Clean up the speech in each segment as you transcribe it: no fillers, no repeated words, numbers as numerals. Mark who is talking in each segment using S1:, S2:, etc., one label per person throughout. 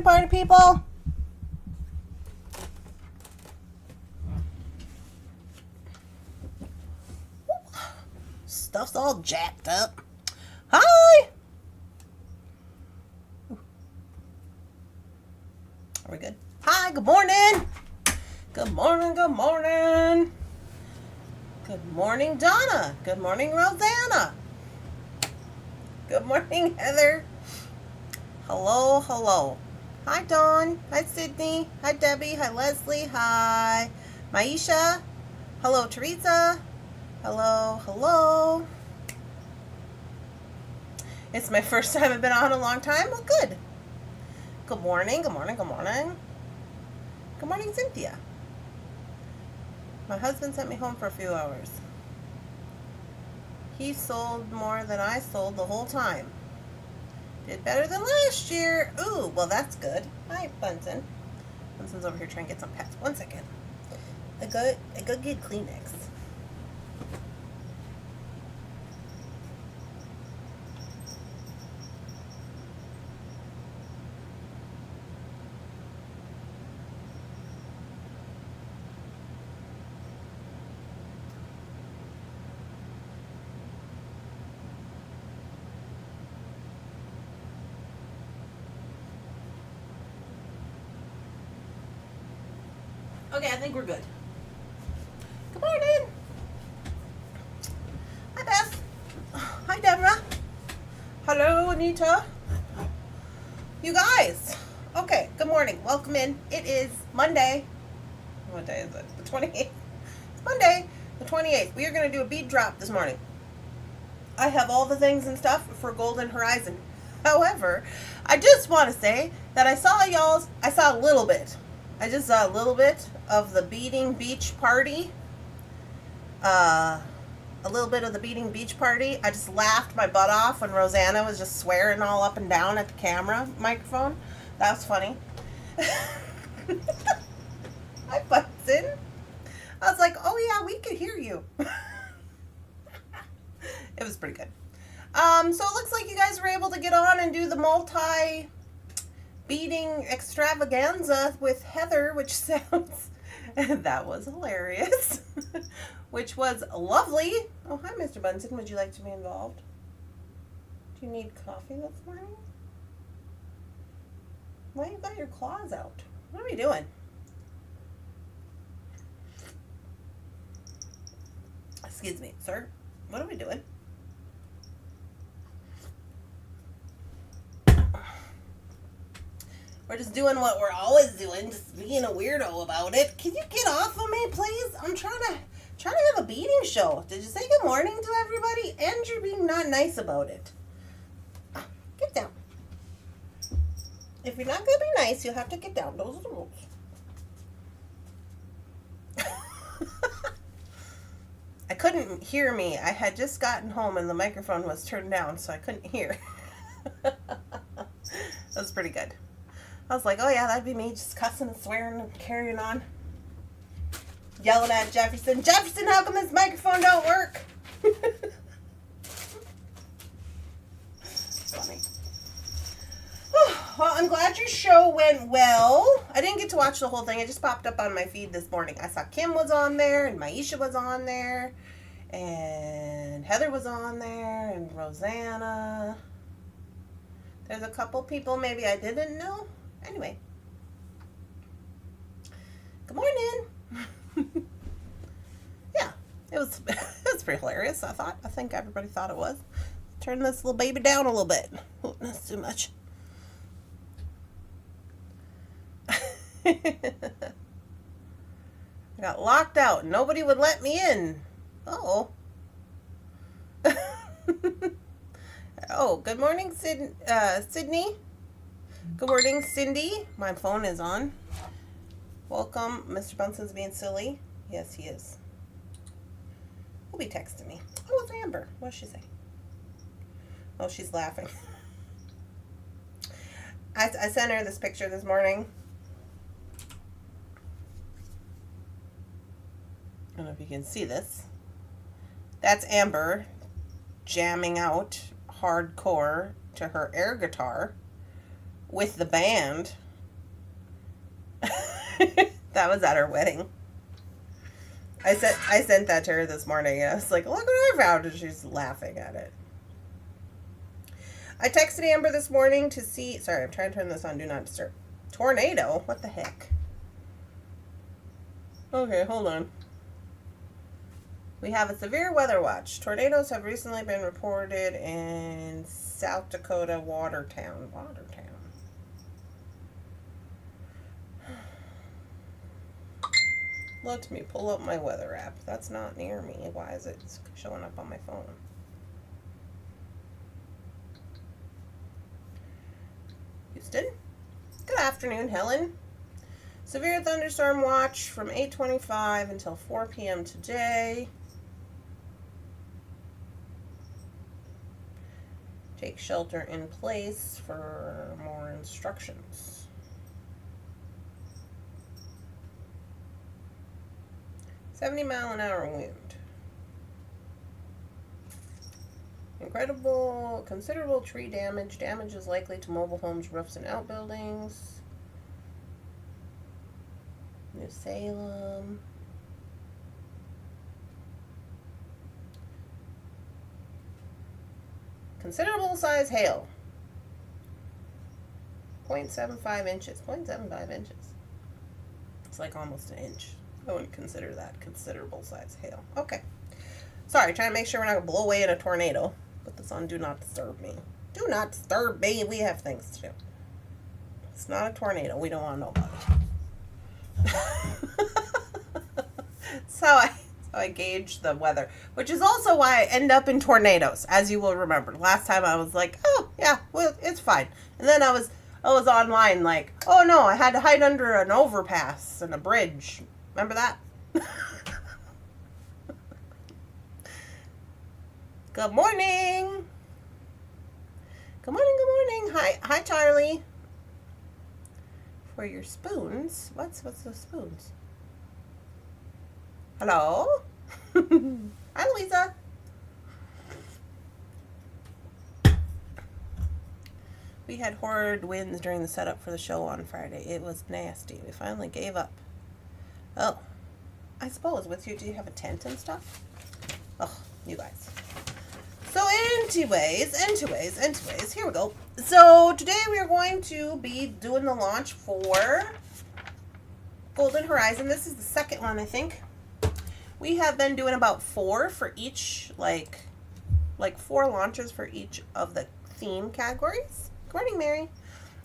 S1: morning, party people. Stuff's all jacked up. Hi. Are we good? Hi, good morning. Good morning, good morning. Good morning, Donna. Good morning, Rosanna. Good morning, Heather. Hello, hello. Hi, Dawn. Hi, Sydney. Hi, Debbie. Hi, Leslie. Hi, Maisha. Hello, Teresa. Hello, hello. It's my first time I've been on in a long time. Well, good. Good morning, good morning, good morning. Good morning, Cynthia. My husband sent me home for a few hours. He sold more than I sold the whole time. Did better than last year. Ooh, well, that's good. Hi, Bunsen. Bunsen's over here trying to get some pets. 1 second. I go get Kleenex. Okay, I think we're good. Good morning. Hi, Beth. Hi, Deborah. Hello, Anita. You guys. Okay, good morning. Welcome in. It is Monday. What day is it? The 28th. It's Monday, the 28th. We are going to do a bead drop this morning. I have all the things and stuff for Golden Horizon. However, I just want to say that I saw a little bit. I just saw a little bit of the Beading Beach Party. A little bit of the Beading Beach Party. I just laughed my butt off when Rosanna was just swearing all up and down at the camera microphone. That was funny. I butts in. I was like, oh yeah, we could hear you. It was pretty good. So it looks like you guys were able to get on and do the beading extravaganza with Heather, which sounds, that was hilarious, which was lovely. Oh, hi, Mr. Bunsen. Would you like to be involved? Do you need coffee this morning? Why you got your claws out? What are we doing? Excuse me, sir. What are we doing? We're just doing what we're always doing, just being a weirdo about it. Can you get off of me, please? I'm trying to have a beading show. Did you say good morning to everybody? And you're being not nice about it. Get down. If you're not going to be nice, you'll have to get down. Those are the rules. I couldn't hear me. I had just gotten home and the microphone was turned down, so I couldn't hear. That was pretty good. I was like, oh yeah, that'd be me just cussing and swearing and carrying on. Yelling at Jefferson. Jefferson, how come this microphone don't work? Funny. Well, I'm glad your show went well. I didn't get to watch the whole thing. It just popped up on my feed this morning. I saw Kim was on there, and Maisha was on there, and Heather was on there, and Rosanna. There's a couple people maybe I didn't know. Anyway. Good morning. Yeah, it was pretty hilarious, I thought. I think everybody thought it was. Turn this little baby down a little bit. Oh, that's too much. I got locked out. Nobody would let me in. Uh-oh. Oh, good morning, Sydney. Good morning, Cindy. My phone is on. Welcome. Mr. Bunsen's being silly. Yes, he is. Who'll be texting me? Oh, it's Amber. What does she say? Oh, she's laughing. I sent her this picture this morning. I don't know if you can see this. That's Amber jamming out hardcore to her air guitar with the band That was at her wedding. I sent that to her this morning. I was like, look what I found, and she's laughing at it. I texted Amber this morning to see. Sorry, I'm trying to turn this on. Do not disturb. Tornado? What the heck? Okay, hold on. We have a severe weather watch. Tornadoes have recently been reported in South Dakota, Watertown. Let me pull up my weather app. That's not near me. Why is it showing up on my phone? Houston. Good afternoon, Helen. Severe thunderstorm watch from 8:25 until 4 p.m. today. Take shelter in place for more instructions. 70-mile-an-hour wind. Considerable tree damage. Damage is likely to mobile homes, roofs, and outbuildings. New Salem. Considerable size hail. 0.75 inches. 0.75 inches. It's like almost an inch. I wouldn't consider that considerable size hail. Okay. Sorry, trying to make sure we're not going to blow away in a tornado. Put this on Do Not Disturb Me. Do not disturb me. We have things to do. It's not a tornado. We don't want to know about it. So I gauge the weather, which is also why I end up in tornadoes, as you will remember. Last time I was like, oh, yeah, well, it's fine. And then I was online like, oh, no, I had to hide under an overpass and a bridge. Remember that? Good morning. Good morning, good morning. Hi, Charlie. For your spoons. What's the spoons? Hello? Hi, Louisa. We had horrid winds during the setup for the show on Friday. It was nasty. We finally gave up. Oh, I suppose with you, do you have a tent and stuff? Oh, you guys. So anyways, here we go. So today we are going to be doing the launch for Golden Horizon. This is the second one, I think. We have been doing about 4 for each, like 4 launches for each of the theme categories. Good morning, Mary.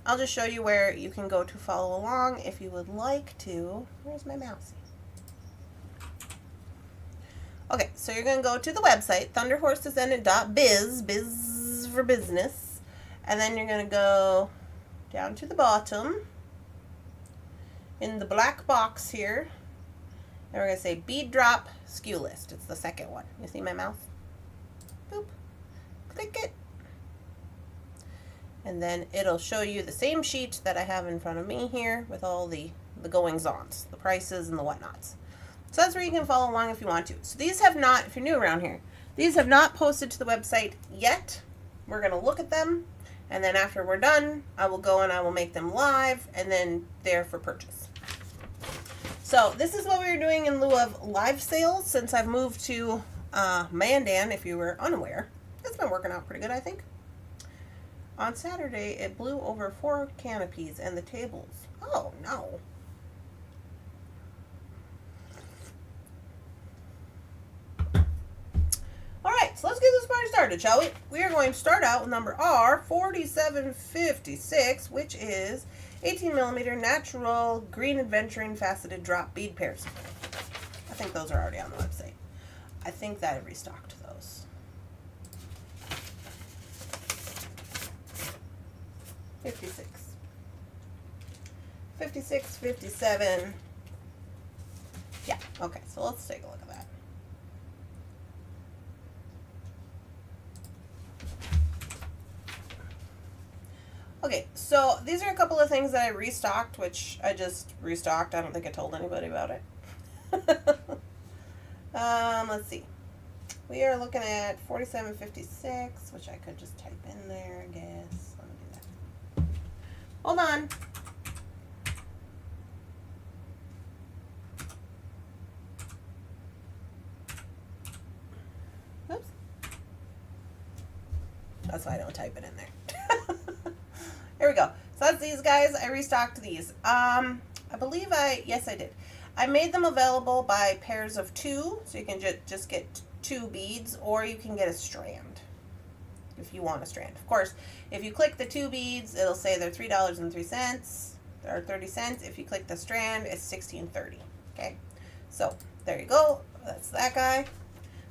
S1: I'll just show you where you can go to follow along if you would like to. Where's my mouse? Okay, so you're going to go to the website, thunderhorsedescendant.biz, biz for business. And then you're going to go down to the bottom in the black box here. And we're going to say Bead Drop SKU List. It's the second one. You see my mouse? Boop. Click it. And then it'll show you the same sheet that I have in front of me here with all the goings-ons, the prices and the whatnots. So that's where you can follow along if you want to. So these have not, if you're new around here, these have not posted to the website yet. We're going to look at them, and then after we're done, I will go and I will make them live, and then they're for purchase. So this is what we were doing in lieu of live sales since I've moved to Mandan, if you were unaware. It's been working out pretty good, I think. On Saturday, it blew over 4 canopies and the tables. Oh, no. Alright, so let's get this party started, shall we? We are going to start out with number R4756, which is 18mm natural green adventuring faceted drop bead pairs. I think those are already on the website. I think that I restocked those. 56. 56, 57. Yeah, okay, so let's take a look at that. Okay, so these are a couple of things that I restocked, which I just restocked. I don't think I told anybody about it. Let's see. We are looking at 4756, which I could just type in there, I guess. Let me do that. Hold on. That's why I don't type it in there. Here we go. So that's these guys. I restocked these. I believe yes, I did. I made them available by pairs of 2, so you can just get 2 beads, or you can get a strand if you want a strand. Of course, if you click the 2 beads, it'll say they're $3.03 or 30 cents. If you click the strand, it's $16.30. Okay, so there you go. That's that guy.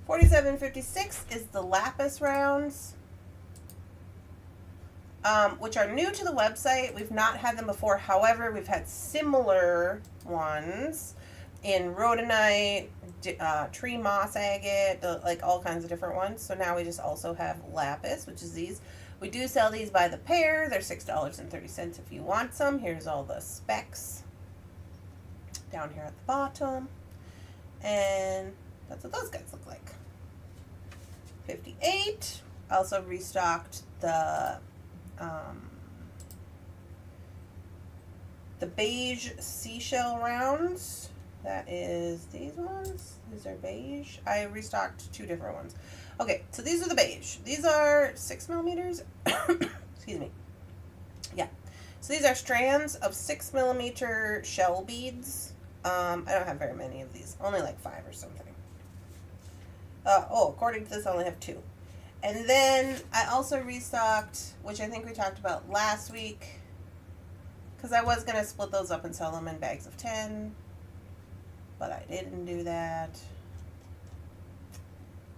S1: $47.56 is the lapis rounds, which are new to the website. We've not had them before. However, we've had similar ones in rhodonite, tree moss agate, like all kinds of different ones. So now we just also have lapis, which is these. We do sell these by the pair. They're $6.30 if you want some. Here's all the specs down here at the bottom. And that's what those guys look like. 58. Also restocked the beige seashell rounds. That is these ones. These are beige. I restocked 2 different ones. Okay, so these are the beige. These are 6 millimeters. Excuse me. Yeah. So these are strands of 6 millimeter shell beads. I don't have very many of these. Only like 5 or something. According to this, I only have 2. And then I also restocked, which I think we talked about last week, because I was going to split those up and sell them in bags of 10, but I didn't do that.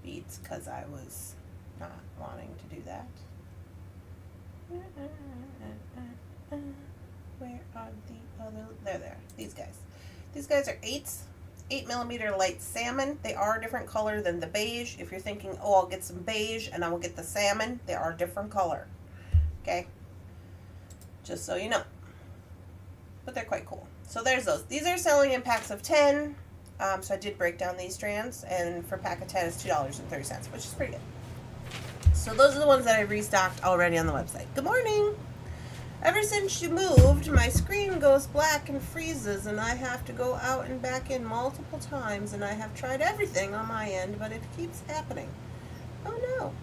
S1: Beads, because I was not wanting to do that. Where are the other? There they are. These guys. These guys are 8 millimeter light salmon. They are a different color than the beige. If you're thinking, oh, I'll get some beige and I will get the salmon, they are a different color. Okay? Just so you know. But they're quite cool. So there's those. These are selling in packs of 10. So I did break down these strands. And for a pack of 10, it's $2.30, which is pretty good. So those are the ones that I restocked already on the website. Good morning. Ever since you moved, my screen goes black and freezes, and I have to go out and back in multiple times, and I have tried everything on my end, but it keeps happening. Oh no.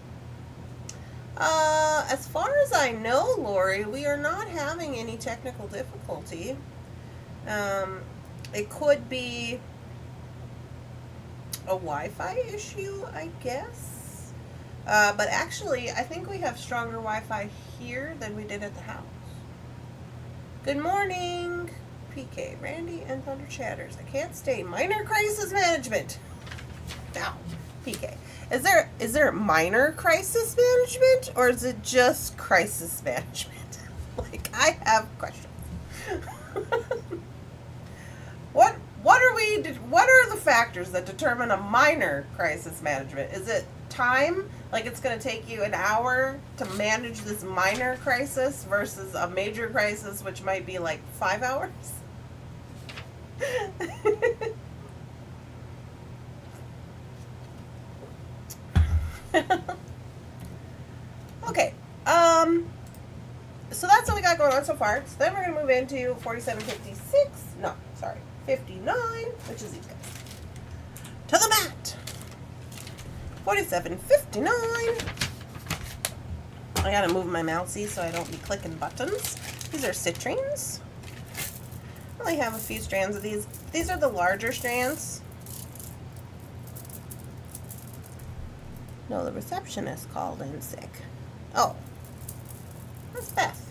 S1: As far as I know, Lori, we are not having any technical difficulty. It could be a Wi-Fi issue, I guess. But actually, I think we have stronger Wi-Fi here than we did at the house. Good morning, PK, Randy, and Thunder Chatters. I can't stay. Minor crisis management. Now, PK, is there minor crisis management, or is it just crisis management? Like, I have questions. What are the factors that determine a minor crisis management? Is it time? Like, it's going to take you an hour to manage this minor crisis versus a major crisis, which might be like 5 hours? Okay. So that's what we got going on so far. So then we're going to move into 4756. No, sorry. 59, which is these guys. To the mat. 4759. I gotta move my mousey so I don't be clicking buttons. These are citrines. I only have a few strands of these. These are the larger strands. No, the receptionist called in sick. Oh, that's Beth.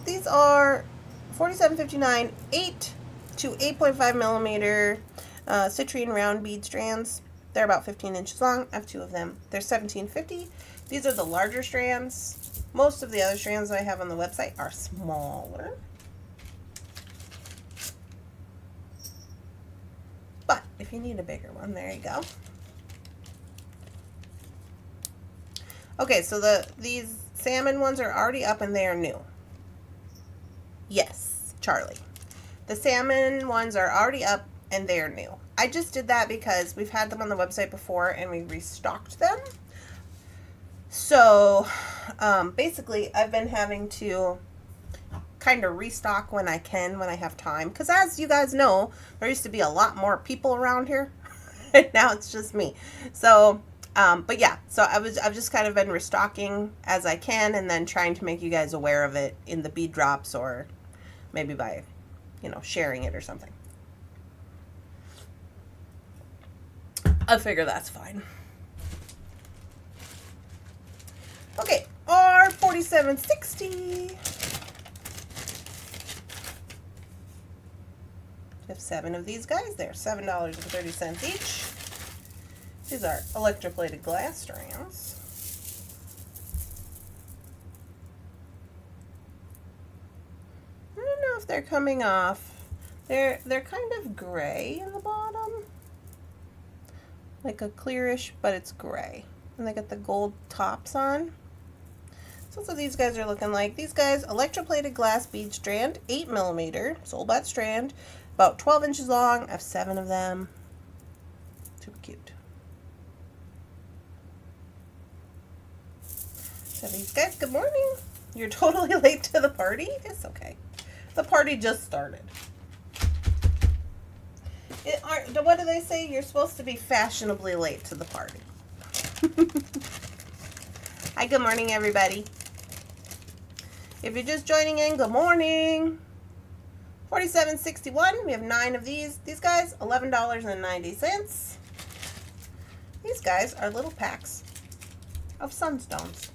S1: These are 4759 8 to 8.5 millimeter citrine round bead strands. They're about 15 inches long. I have 2 of them. They're $17.50. These are the larger strands. Most of the other strands that I have on the website are smaller. But if you need a bigger one, there you go. Okay, so these salmon ones are already up and they are new. Yes, Charlie. The salmon ones are already up and they are new. I just did that because we've had them on the website before and we restocked them. So basically I've been having to kind of restock when I can, when I have time. Because as you guys know, there used to be a lot more people around here. And now it's just me. So But yeah, so I've just kind of been restocking as I can, and then trying to make you guys aware of it in the bead drops, or maybe by, sharing it or something. I figure that's fine. Okay, R4760. We have 7 of these guys. They're $7.30 each. These are electroplated glass strands. I don't know if they're coming off. They're kind of gray in the bottom. Like a clearish, but it's gray. And they got the gold tops on. So that's what these guys are looking like. These guys, electroplated glass bead strand, 8mm, soul-bot strand, about 12 inches long. I have 7 of them. Super cute. So these guys, good morning. You're totally late to the party? It's okay. The party just started. What do they say? You're supposed to be fashionably late to the party. Hi, good morning, everybody. If you're just joining in, good morning. 4761. We have 9 of these. These guys, $11.90. These guys are little packs of sunstones.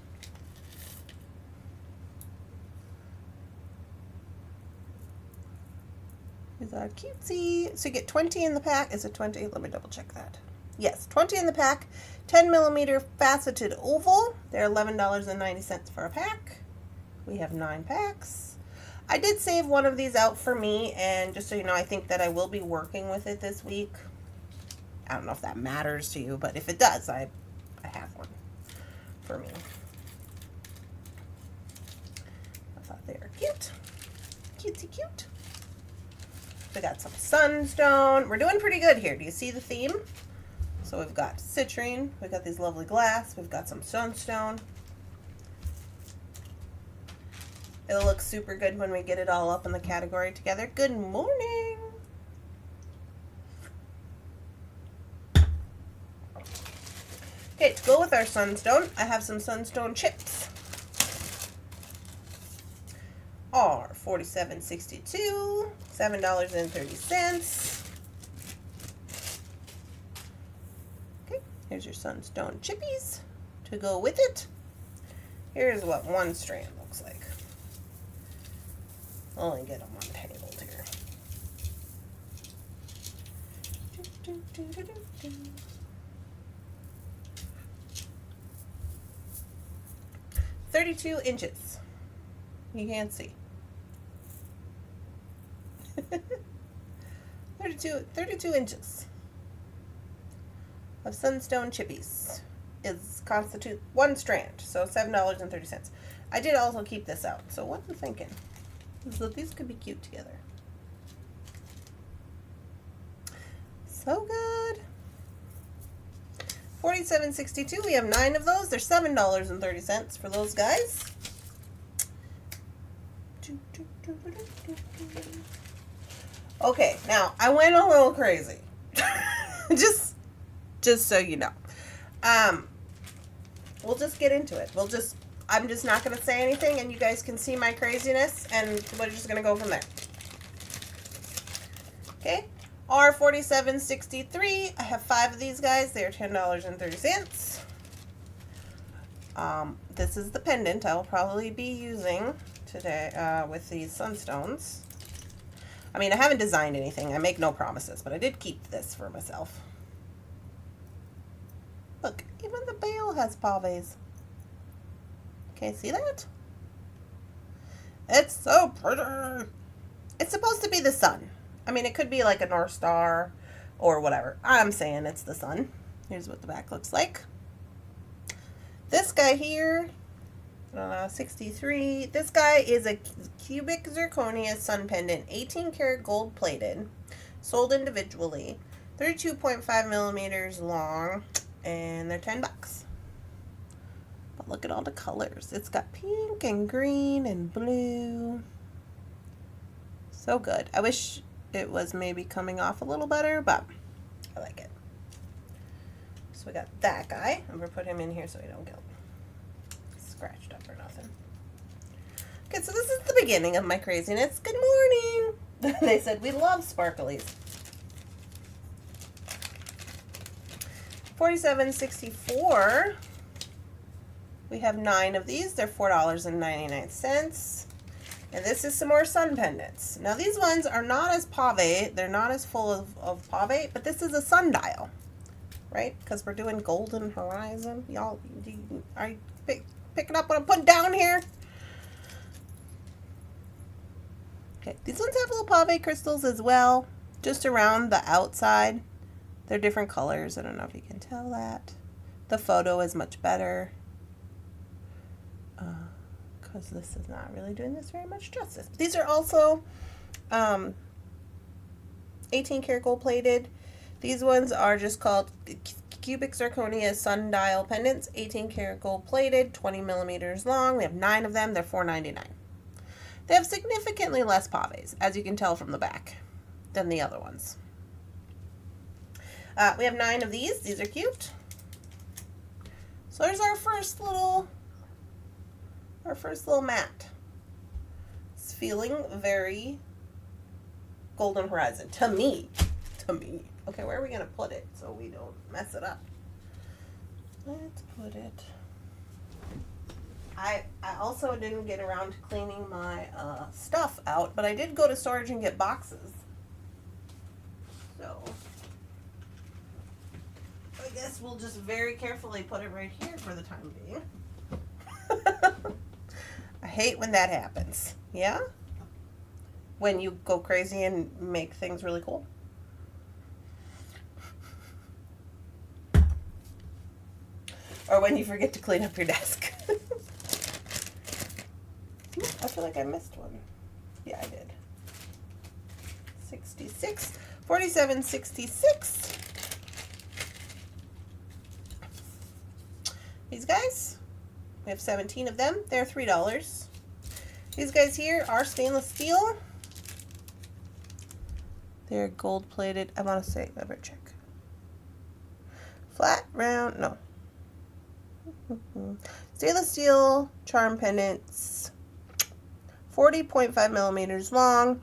S1: These are cutesy. So you get 20 in the pack. Is it 20? Let me double check that. Yes, 20 in the pack. 10mm faceted oval. They're $11.90 for a pack. We have 9 packs. I did save one of these out for me, and just so you know, I think that I will be working with it this week. I don't know if that matters to you, but if it does, I have one for me. I thought they were cute. Cutesy cute. We got some sunstone. We're doing pretty good here. Do you see the theme? So we've got citrine. We've got these lovely glass. We've got some sunstone. It'll look super good when we get it all up in the category together. Good morning. Okay, to go with our sunstone, I have some sunstone chips. R4762, $7.30. Okay, here's your sunstone chippies to go with it. Here's what one strand looks like. I'll only get them on table here. 32 inches. You can't see. 32 inches of sunstone chippies constitute one strand, so $7.30. I did also keep this out, so what I'm thinking is that these could be cute together. So good. 4762, we have 9 of those. They're $7.30 for those guys. Okay, now I went a little crazy. just so you know. We'll just get into it. I'm just not going to say anything, and you guys can see my craziness, and we're just going to go from there. Okay, R4763. I have 5 of these guys. They're $10.30. This is the pendant I will probably be using today with these sunstones. I mean, I haven't designed anything. I make no promises, but I did keep this for myself. Look, even the bale has paves. Okay, see that? It's so pretty. It's supposed to be the sun. I mean, it could be like a North Star or whatever. I'm saying it's the sun. Here's what the back looks like. This guy here, 63. This guy is a cubic zirconia sun pendant, 18 karat gold plated, sold individually, 32.5 millimeters long, and they're $10. But look at all the colors. It's got pink and green and blue. So good. I wish it was maybe coming off a little better, but I like it. So we got that guy. I'm going to put him in here so he don't get scratched up or nothing. Okay, so this is the beginning of my craziness. Good morning. They said we love sparklies. $47.64. We have 9 of these. They're $4.99. And this is some more sun pendants. Now these ones are not as pave. They're not as full of pave, but this is a sundial, right? Because we're doing Golden Horizon. Y'all, are you picking up what I'm putting down here? Okay, these ones have little pave crystals as well, just around the outside. They're different colors. I don't know if you can tell that. The photo is much better. Because this is not really doing this very much justice. These are also 18 karat gold plated. These ones are just called cubic zirconia sundial pendants, 18 karat gold plated, 20 millimeters long. We have 9 of them. They're $4.99. They have significantly less paves, as you can tell from the back, than the other ones. We have 9 of these. These are cute. So there's our first little mat. It's feeling very Golden Horizon to me. Okay, where are we gonna put it so we don't mess it up? Let's put it. I also didn't get around to cleaning my stuff out, but I did go to storage and get boxes. So I guess we'll just very carefully put it right here for the time being. I hate when that happens. Yeah? When you go crazy and make things really cool. Or when you forget to clean up your desk. I feel like I missed one. Yeah, I did. 66. 47.66. These guys, we have 17 of them. They're $3. These guys here are stainless steel. They're gold plated. I want to say, let me check. Flat, round, no. Stainless steel charm pendants. 40.5 millimeters long.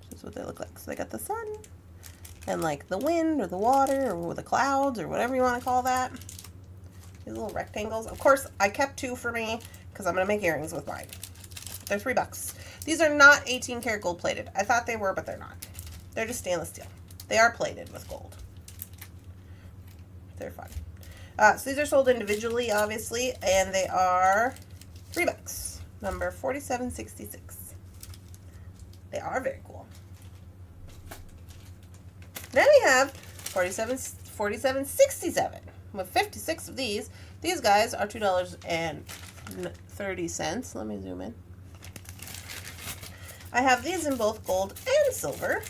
S1: This is what they look like. So they got the sun and like the wind or the water or the clouds or whatever you want to call that. These little rectangles. Of course, I kept 2 for me because I'm going to make earrings with mine. They're $3. These are not 18 karat gold plated. I thought they were, but they're not. They're just stainless steel. They are plated with gold. They're fun. So these are sold individually, obviously, and they are $3. Number 47.66. They are very cool. Then we have 47.67 with 56 of these. These guys are $2.30. Let me zoom in. I have these in both gold and silver.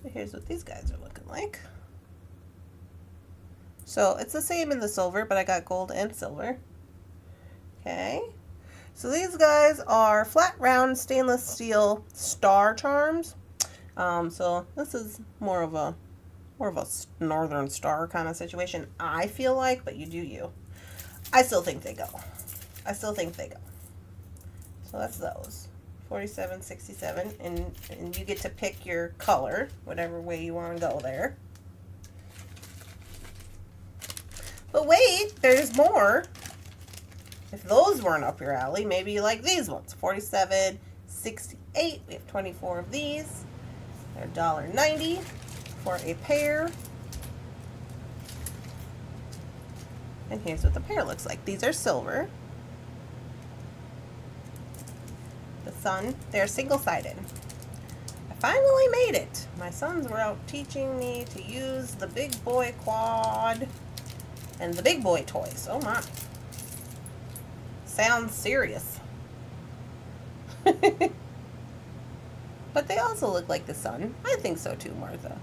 S1: So here's what these guys are looking like. So it's the same in the silver, but I got gold and silver. Okay. So these guys are flat round stainless steel star charms. So this is more of a northern star kind of situation, I feel like, but you do you. I still think they go. So that's those. 47.67, and you get to pick your color, whatever way you want to go there. But wait, there's more. If those weren't up your alley, maybe you like these ones. 47.68. We have 24 of these. They're $1.90 for a pair. And here's what the pair looks like. These are silver. The sun, they're single-sided. I finally made it. My sons were out teaching me to use the big boy quad and the big boy toys. Oh my. Sounds serious. But they also look like the sun. I think so too, Martha.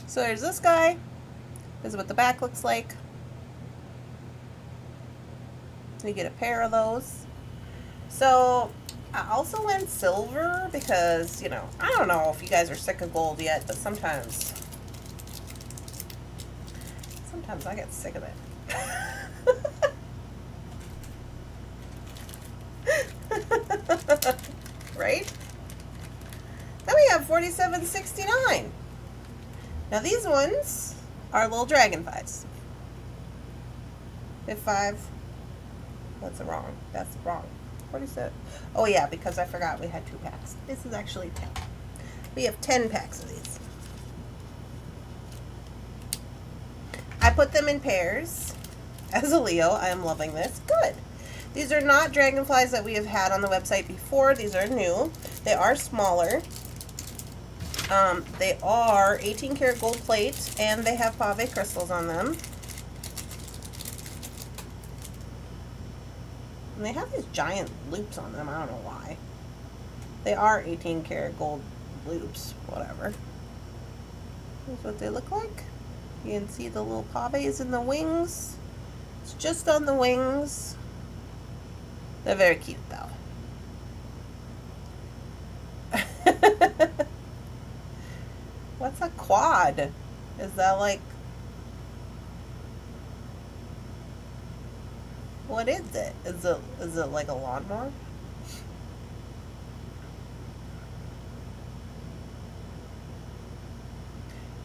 S1: So there's this guy. This is what the back looks like. You get a pair of those. So I also went silver because, you know, I don't know if you guys are sick of gold yet, but sometimes I get sick of it. Right? Then we have 47.69. Now these ones are little dragonflies. 5. That's wrong. That's wrong. 47. Oh yeah, because I forgot we had 2 packs. This is actually 10. We have 10 packs of these. I put them in pairs. As a Leo, I am loving this. Good. These are not dragonflies that we have had on the website before. These are new. They are smaller. They are 18 karat gold plate, and they have pave crystals on them. And they have these giant loops on them. I don't know why. They are 18 karat gold loops. Whatever. Here's what they look like. You can see the little paves in the wings. It's just on the wings. They're very cute, though. What's a quad? Is that like... What is it? Is it like a lawnmower?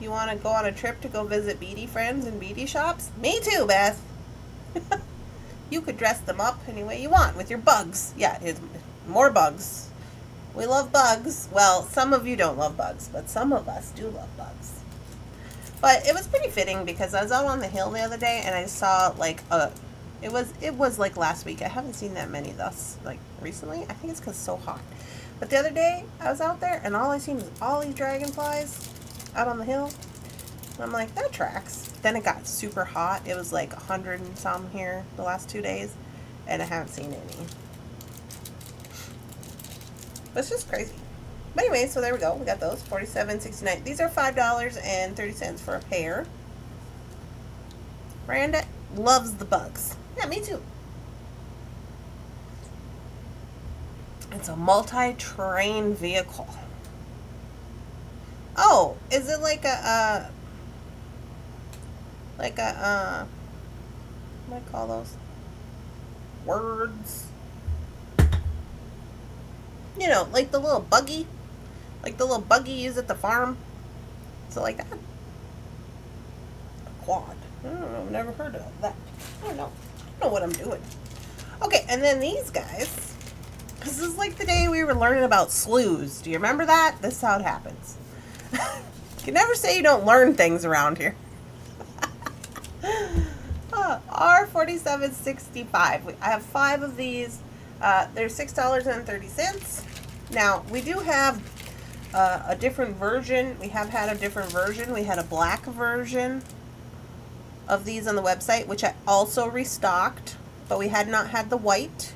S1: You want to go on a trip to go visit beady friends and beady shops? Me too, Beth. You could dress them up any way you want with your bugs. Yeah, it's more bugs. We love bugs. Well, some of you don't love bugs, but some of us do love bugs. But it was pretty fitting because I was out on the hill the other day and I saw like it was like last week. I haven't seen that many thus like recently. I think it's because it's so hot. But the other day I was out there and all I seen was all these dragonflies out on the hill. And I'm like, that tracks. Then it got super hot. It was like 100 and some here the last 2 days, and I haven't seen any. But it's just crazy. But anyway, so there we go. We got those. $47.69. These are $5.30 for a pair. Miranda loves the bugs. Yeah, me too. It's a multi-terrain vehicle. Oh, is it like a what do I call those? Words. You know, like the little buggy. Like the little buggy you use at the farm. So like that. A quad. I don't know, I've never heard of that. I don't know what I'm doing. Okay, and then these guys. This is like the day we were learning about sloughs. Do you remember that? This is how it happens. You can never say you don't learn things around here. R47.65. I have 5 of these. They're $6.30. Now, we do have a different version. We have had a different version. We had a black version of these on the website, which I also restocked, but we had not had the white.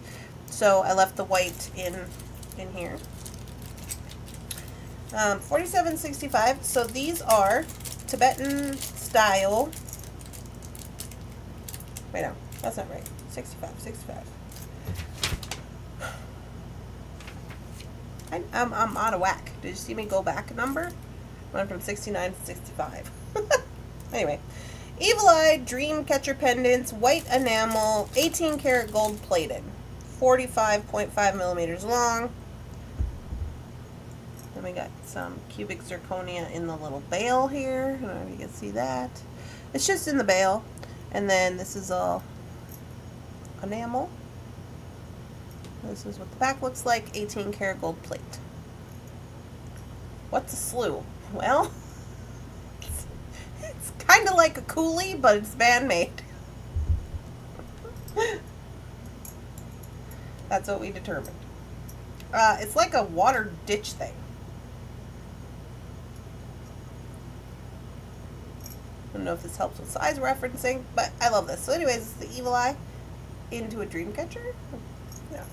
S1: So I left the white in here. $47.65. So these are Tibetan style. Wait, no, that's not right. 65. I'm out of whack. Did you see me go back a number? Went from 69 to 65. Anyway, Evil Eye Dream Catcher pendants, white enamel, 18 karat gold plated, 45.5 millimeters long. Then we got some cubic zirconia in the little bail here. I don't know if you can see that. It's just in the bail. And then this is all enamel. This is what the back looks like. 18 karat gold plate. What's a slough? Well, it's kind of like a coolie, but it's man-made. That's what we determined. It's like a water ditch thing. I don't know if this helps with size referencing, but I love this. So anyways, it's the Evil Eye into a dream catcher. Yeah.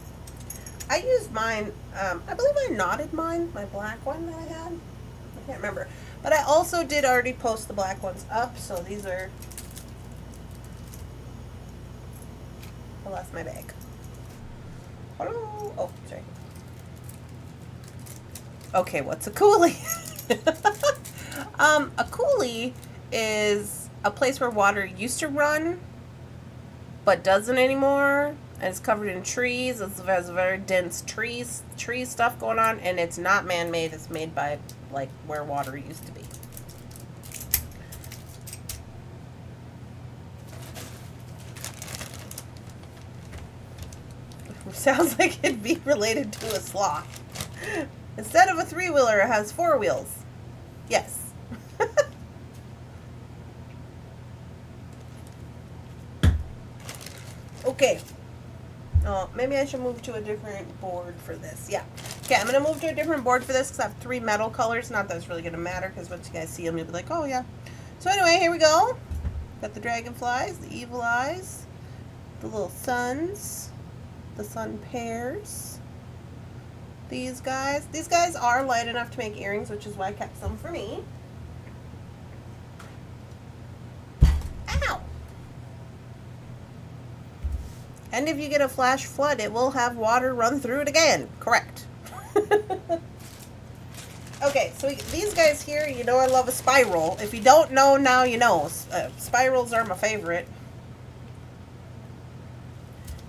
S1: I used mine, I believe I knotted mine, my black one that I had. I can't remember. But I also did already post the black ones up, so these are... I lost my bag. Hello? Oh, sorry. Okay, what's a coulee? A coulee is a place where water used to run, but doesn't anymore. And it's covered in trees. It has very dense tree stuff going on, and it's not man-made. It's made by, like, where water used to be. Sounds like it'd be related to a sloth. Instead of a three-wheeler, it has four wheels. Yes. Okay. Oh, maybe I should move to a different board for this. Yeah. Okay, I'm going to move to a different board for this because I have 3 metal colors. Not that it's really going to matter because once you guys see them, you'll be like, oh, yeah. So anyway, here we go. Got the dragonflies, the evil eyes, the little suns, the sun pairs. These guys. These guys are light enough to make earrings, which is why I kept some for me. Ow! And if you get a flash flood, it will have water run through it again. Correct. Okay, so these guys here, you know I love a spiral. If you don't know, now you know. Spirals are my favorite.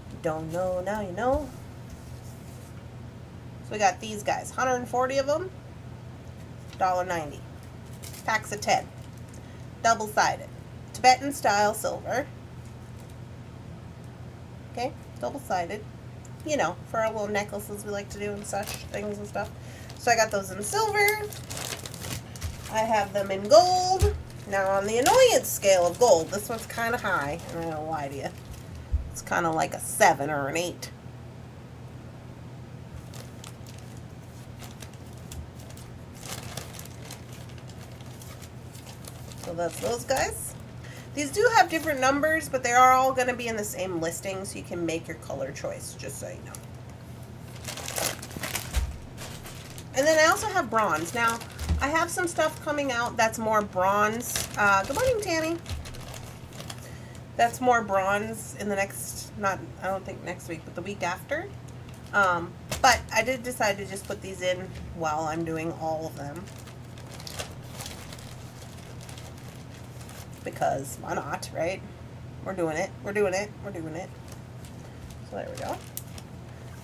S1: If you don't know, now you know. So we got these guys. 140 of them. $1.90. Packs of 10. Double-sided. Tibetan style silver. Okay, double-sided. You know, for our little necklaces we like to do and such things and stuff. So I got those in silver. I have them in gold. Now on the annoyance scale of gold, this one's kind of high. I'm not gonna lie to you. It's kind of like a 7 or an 8. So that's those guys. These do have different numbers, but they are all going to be in the same listing, so you can make your color choice, just so you know. And then I also have bronze. Now, I have some stuff coming out that's more bronze. Good morning, Tammy. That's more bronze in the next, I don't think next week, but the week after. But I did decide to just put these in while I'm doing all of them. Because why not, right? We're doing it. We're doing it. We're doing it. So there we go.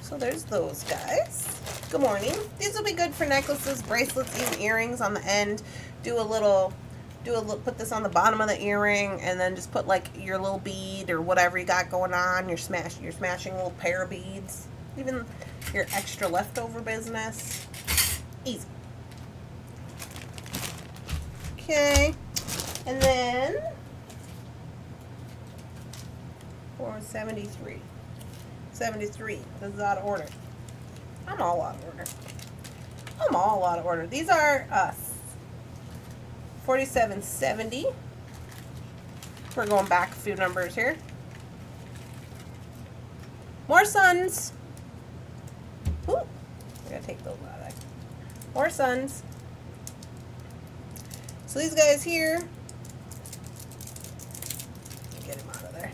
S1: So there's those guys. Good morning. These will be good for necklaces, bracelets, even earrings on the end. Put this on the bottom of the earring, and then just put like your little bead or whatever you got going on. You're smashing a little pair of beads. Even your extra leftover business. Easy. Okay. And then, 473. 73. This is out of order. I'm all out of order. I'm all out of order. These are 4770. We're going back a few numbers here. More suns. Ooh, I gotta take those out of there. More suns. So these guys here. Get him out of there.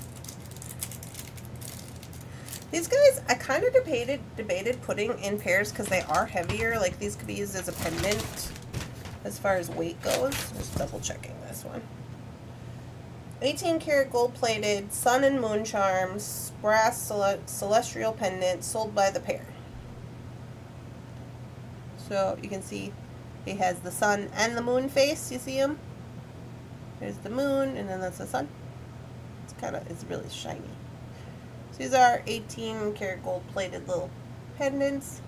S1: These guys, I kind of debated putting in pairs because they are heavier. Like these could be used as a pendant as far as weight goes. Just double checking this one. 18 karat gold plated, sun and moon charms, brass celestial pendant sold by the pair. So you can see he has the sun and the moon face. You see him? There's the moon, and then that's the sun. It's really shiny. So these are 18 karat gold plated little pendants.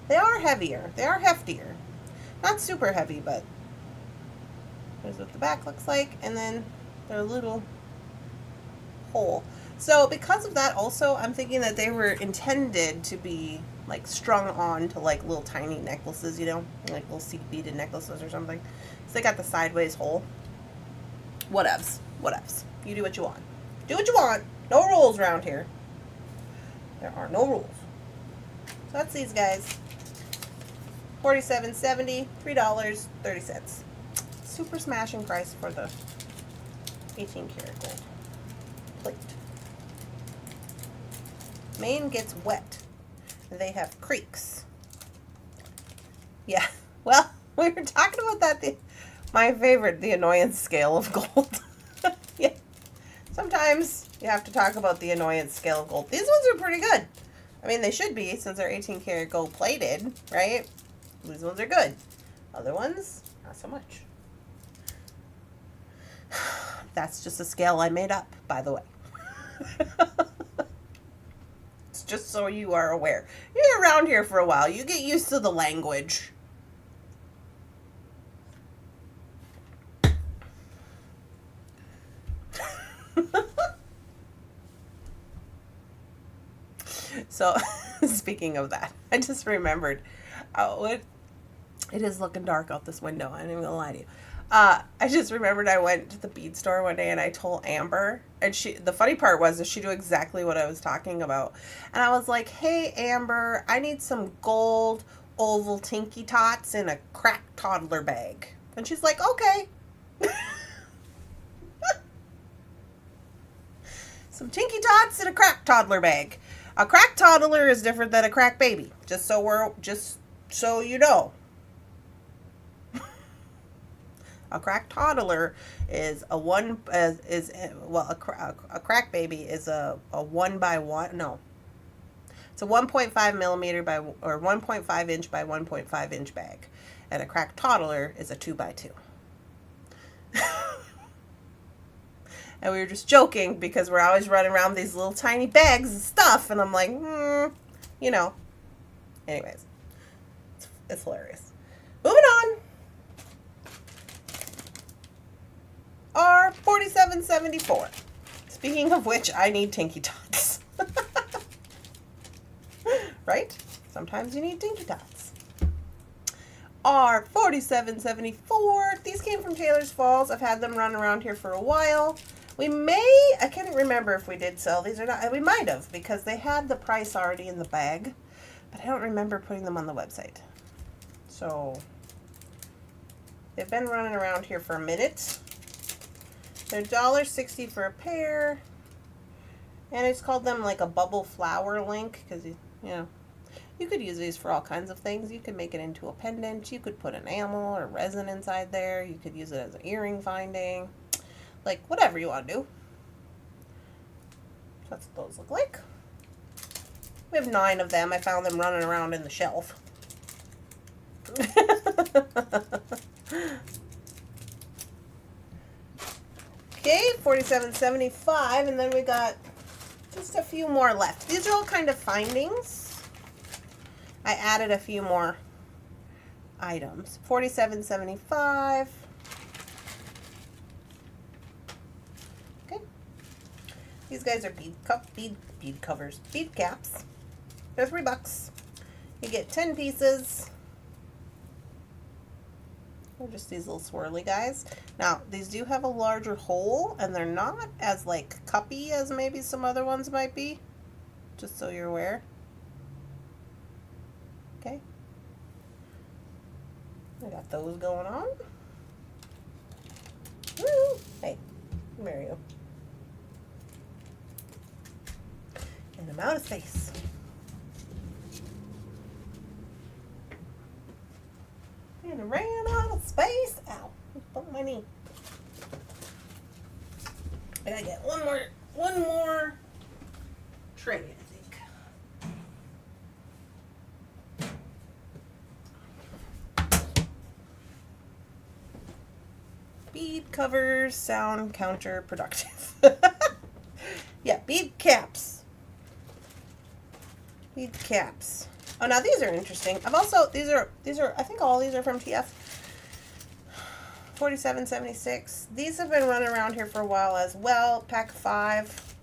S1: They are heavier. They are heftier. Not super heavy, but here's what the back looks like, and then their little hole. So because of that also, I'm thinking that they were intended to be like strung on to like little tiny necklaces, you know, like little seed beaded necklaces or something. So they got the sideways hole. Whatevs. Whatevs. You do what you want. Do what you want. No rules around here. There are no rules. So that's these guys. $47.70, $3.30. Super smashing price for the 18 karat gold plate. Maine gets wet. They have creeks. Yeah, Well, we were talking about that. My favorite, the annoyance scale of gold. Yeah. Sometimes you have to talk about the annoyance scale of gold. These ones are pretty good. I mean, they should be since they're 18 karat gold plated, right? These ones are good. Other ones, not so much. That's just a scale I made up, by the way. It's just so you are aware. You're around here for a while. You get used to the language. So, speaking of that, I just remembered. It is looking dark out this window. I ain't even gonna lie to you. I just remembered I went to the bead store one day and I told Amber, and the funny part was that she knew exactly what I was talking about. And I was like, hey, Amber, I need some gold oval Tinky Tots in a cracked toddler bag. And she's like, okay. Some Tinky Tots in a cracked toddler bag. A cracked toddler is different than a cracked baby. Just so you know. A cracked toddler is a cracked baby is a 1x1. No, it's a 1.5 millimeter or 1.5 inch by 1.5 inch bag, and a cracked toddler is a 2x2. And we were just joking because we're always running around with these little tiny bags of stuff, and I'm like, you know. Anyways, it's hilarious. Moving on. R4774. Speaking of which, I need Tinky Tots. Right? Sometimes you need Tinky Tots. R4774. These came from Taylor's Falls. I've had them run around here for a while. I can't remember if we did sell these or not. We might have because they had the price already in the bag, but I don't remember putting them on the website. So they've been running around here for a minute. They're $1.60 for a pair, and it's called them like a bubble flower link because you could use these for all kinds of things. You could make it into a pendant. You could put enamel or resin inside there. You could use it as an earring finding, like whatever you want to do. That's what those look like. We have 9 of them. I found them running around in the shelf. Okay, $47.75, and then we got just a few more left. These are all kind of findings. I added a few more items. $47.75. Okay. These guys are bead covers, bead caps. They're $3. You get 10 pieces. They're just these little swirly guys. Now, these do have a larger hole, and they're not as, like, cuppy as maybe some other ones might be. Just so you're aware. Okay. I got those going on. Woo! Hey, come here, you. And I'm out of space. And I ran out of space. Ow, bumped my knee. I gotta get one more tray, I think. Bead covers sound counterproductive. Yeah, bead caps. Bead caps. Oh, now these are interesting. These are I think all these are from TF. $47.76. These have been running around here for a while as well. Pack 5.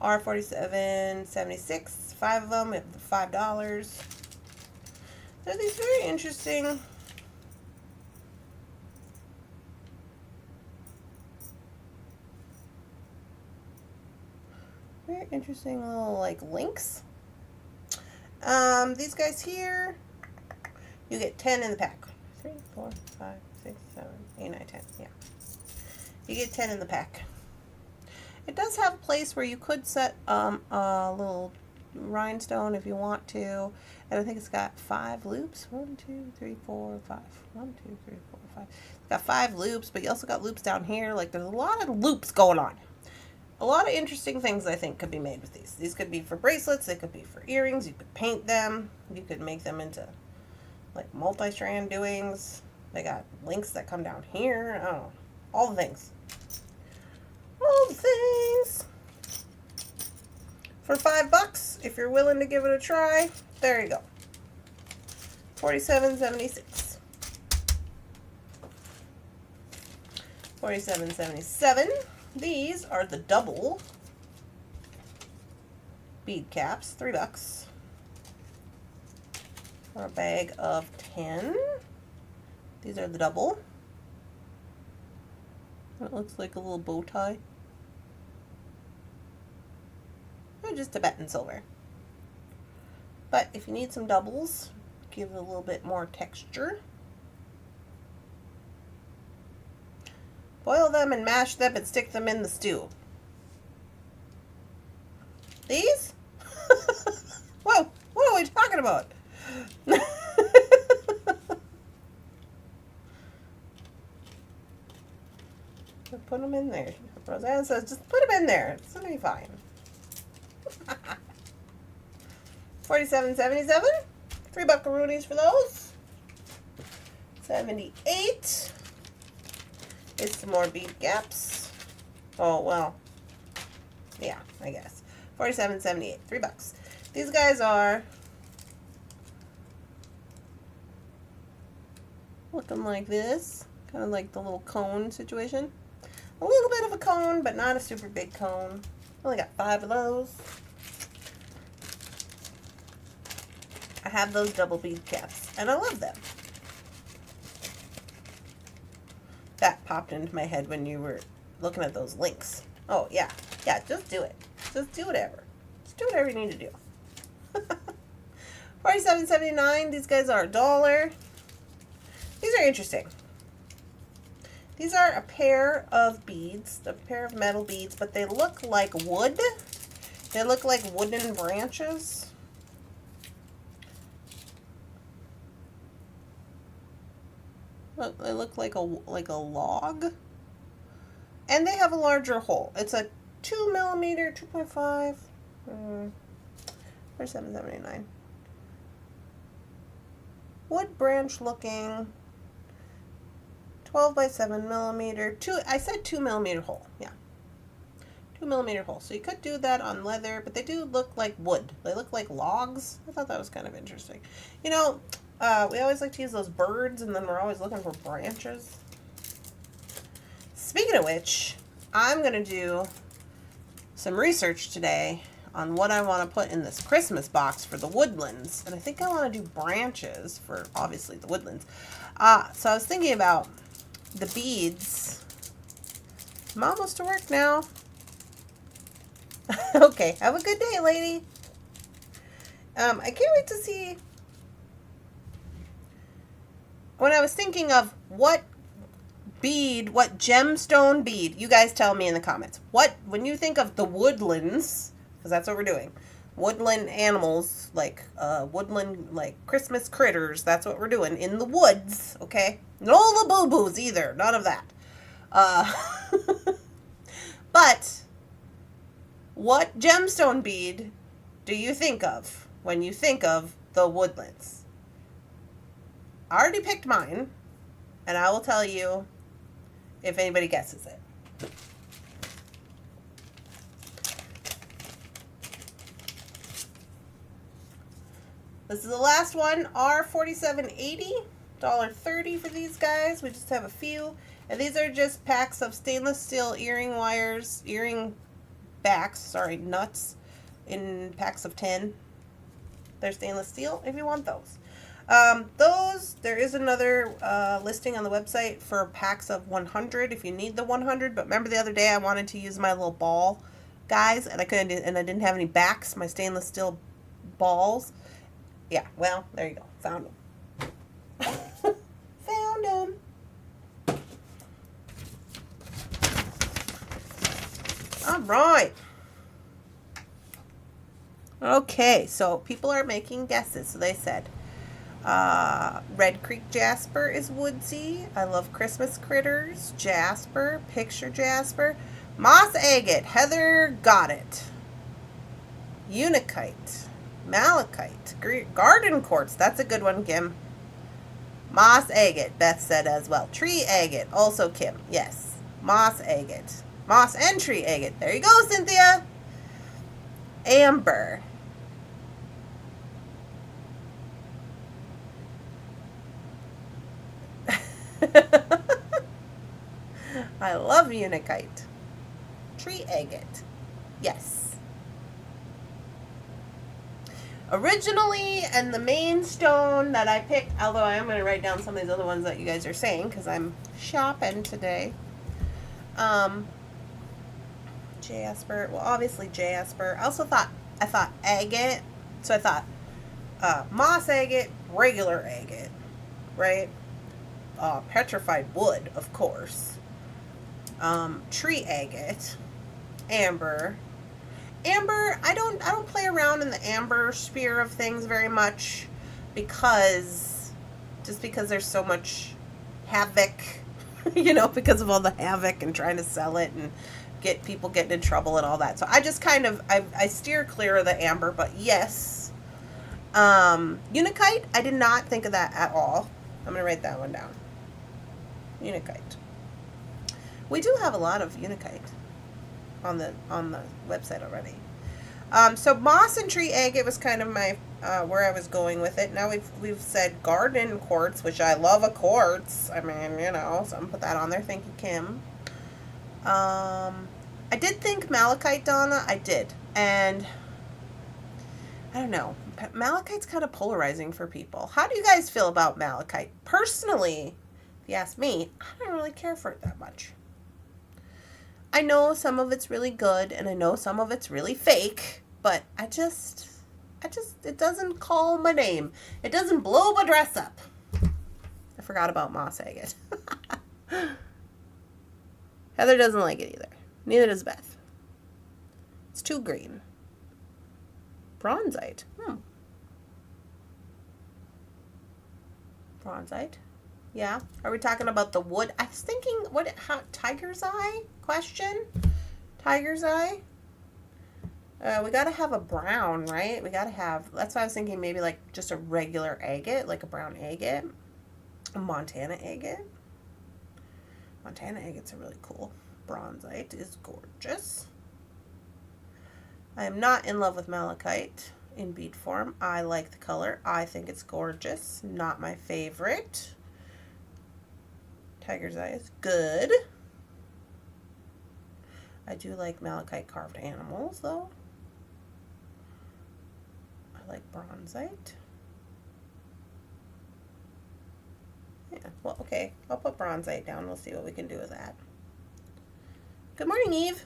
S1: R47.76. 5 of them at $5. They're these very interesting. Very interesting little like links. These guys here, you get 10 in the pack. 3, 4, 5, 6, 7, 8, 9, 10. Yeah. You get 10 in the pack. It does have a place where you could set a little rhinestone if you want to. And I think it's got 5 loops. 1, 2, 3, 4, 5. 1, 2, 3, 4, 5. It's got 5 loops, but you also got loops down here. Like, there's a lot of loops going on. A lot of interesting things I think could be made with these. These could be for bracelets. They could be for earrings. You could paint them. You could make them into like multi-strand doings. They got links that come down here. I don't know. All the things. All the things. For $5, if you're willing to give it a try, there you go. $47.76. $47.77. These are the double bead caps, $3 for a bag of 10. These are the double. It looks like a little bow tie. Or just Tibetan silver. But if you need some doubles, give it a little bit more texture. Boil them and mash them and stick them in the stew. These? Whoa, what are we talking about? Put them in there. Roseanne says, just put them in there. It's gonna be fine. $47.77. $3 buckaroonies for those. 78. It's some more bead gaps. Oh, well. Yeah, I guess. $47.78. $3. These guys are looking like this. Kind of like the little cone situation. A little bit of a cone, but not a super big cone. Only got 5 of those. I have those double bead caps, and I love them. That popped into my head when you were looking at those links. Oh, yeah. Yeah, just do it. Just do whatever. Just do whatever you need to do. $47.79. These guys are $1. These are interesting. These are a pair of beads, a pair of metal beads, but they look like wood. They look like wooden branches. They look like a log. And they have a larger hole. It's a 2 millimeter, 2.5. $47.79. Wood branch looking. 12 by 7 millimeter. I said 2 millimeter hole. Yeah. 2 millimeter hole. So you could do that on leather, but they do look like wood. They look like logs. I thought that was kind of interesting. You know, we always like to use those birds, and then we're always looking for branches. Speaking of which, I'm going to do some research today on what I want to put in this Christmas box for the woodlands. And I think I want to do branches for, obviously, the woodlands. So I was thinking about the beads. I'm almost to work now. Okay, have a good day, lady. I can't wait to see. When I was thinking of what bead, what gemstone bead, you guys tell me in the comments. When you think of the woodlands, because that's what we're doing, woodland animals, like woodland, like Christmas critters, that's what we're doing in the woods, okay? No Labubu's either, none of that. But what gemstone bead do you think of when you think of the woodlands? I already picked mine, and I will tell you if anybody guesses it. This is the last one, R4780, $1.30 for these guys. We just have a few. And these are just packs of stainless steel earring wires, nuts in packs of 10. They're stainless steel if you want those. There is another listing on the website for packs of 100 if you need the 100. But remember the other day I wanted to use my little ball guys, and I didn't have any backs, my stainless steel balls. Yeah, well, there you go. Found them. Found them. All right. Okay, so people are making guesses. So they said Red Creek Jasper is woodsy. I love Christmas critters. Jasper, picture Jasper. Moss agate. Heather got it. Unikite. Malachite. Garden quartz. That's a good one, Kim. Moss agate, Beth said as well. Tree agate, also Kim. Yes. Moss agate. Moss and tree agate. There you go, Cynthia. Amber. I love unikite. Tree agate. Yes. Originally, and the main stone that I picked, although I am going to write down some of these other ones that you guys are saying because I'm shopping today. Jasper. Well, obviously Jasper. I thought agate. So I thought moss agate, regular agate, right? Petrified wood, of course. Tree agate, amber. Amber, I don't play around in the amber sphere of things very much because there's so much havoc, because of all the havoc and trying to sell it and get people getting in trouble and all that. So I just kind of I steer clear of the amber, but yes. Unikite, I did not think of that at all. I'm gonna write that one down. Unikite. We do have a lot of unikite on the website already. So moss and tree agate was kind of my where I was going with it. Now we've said garden quartz, which I love a quartz. I mean, so I'm gonna put that on there. Thank you, Kim. I did think malachite, Donna. I did, and I don't know. Malachite's kind of polarizing for people. How do you guys feel about malachite? Personally, if you ask me, I don't really care for it that much. I know some of it's really good, and I know some of it's really fake, but I just, it doesn't call my name. It doesn't blow my dress up. I forgot about moss agate. Heather doesn't like it either. Neither does Beth. It's too green. Bronzite. Bronzite. Yeah. Are we talking about the wood? I was thinking, tiger's eye? Question? Tiger's eye? We gotta have a brown, right? That's why I was thinking maybe like just a regular agate, like a brown agate. A Montana agate. Montana agates are really cool. Bronzite is gorgeous. I am not in love with malachite in bead form. I like the color. I think it's gorgeous. Not my favorite. Tiger's eye is good. I do like malachite carved animals, though. I like bronzite. Yeah, well, okay. I'll put bronzite down. We'll see what we can do with that. Good morning, Eve.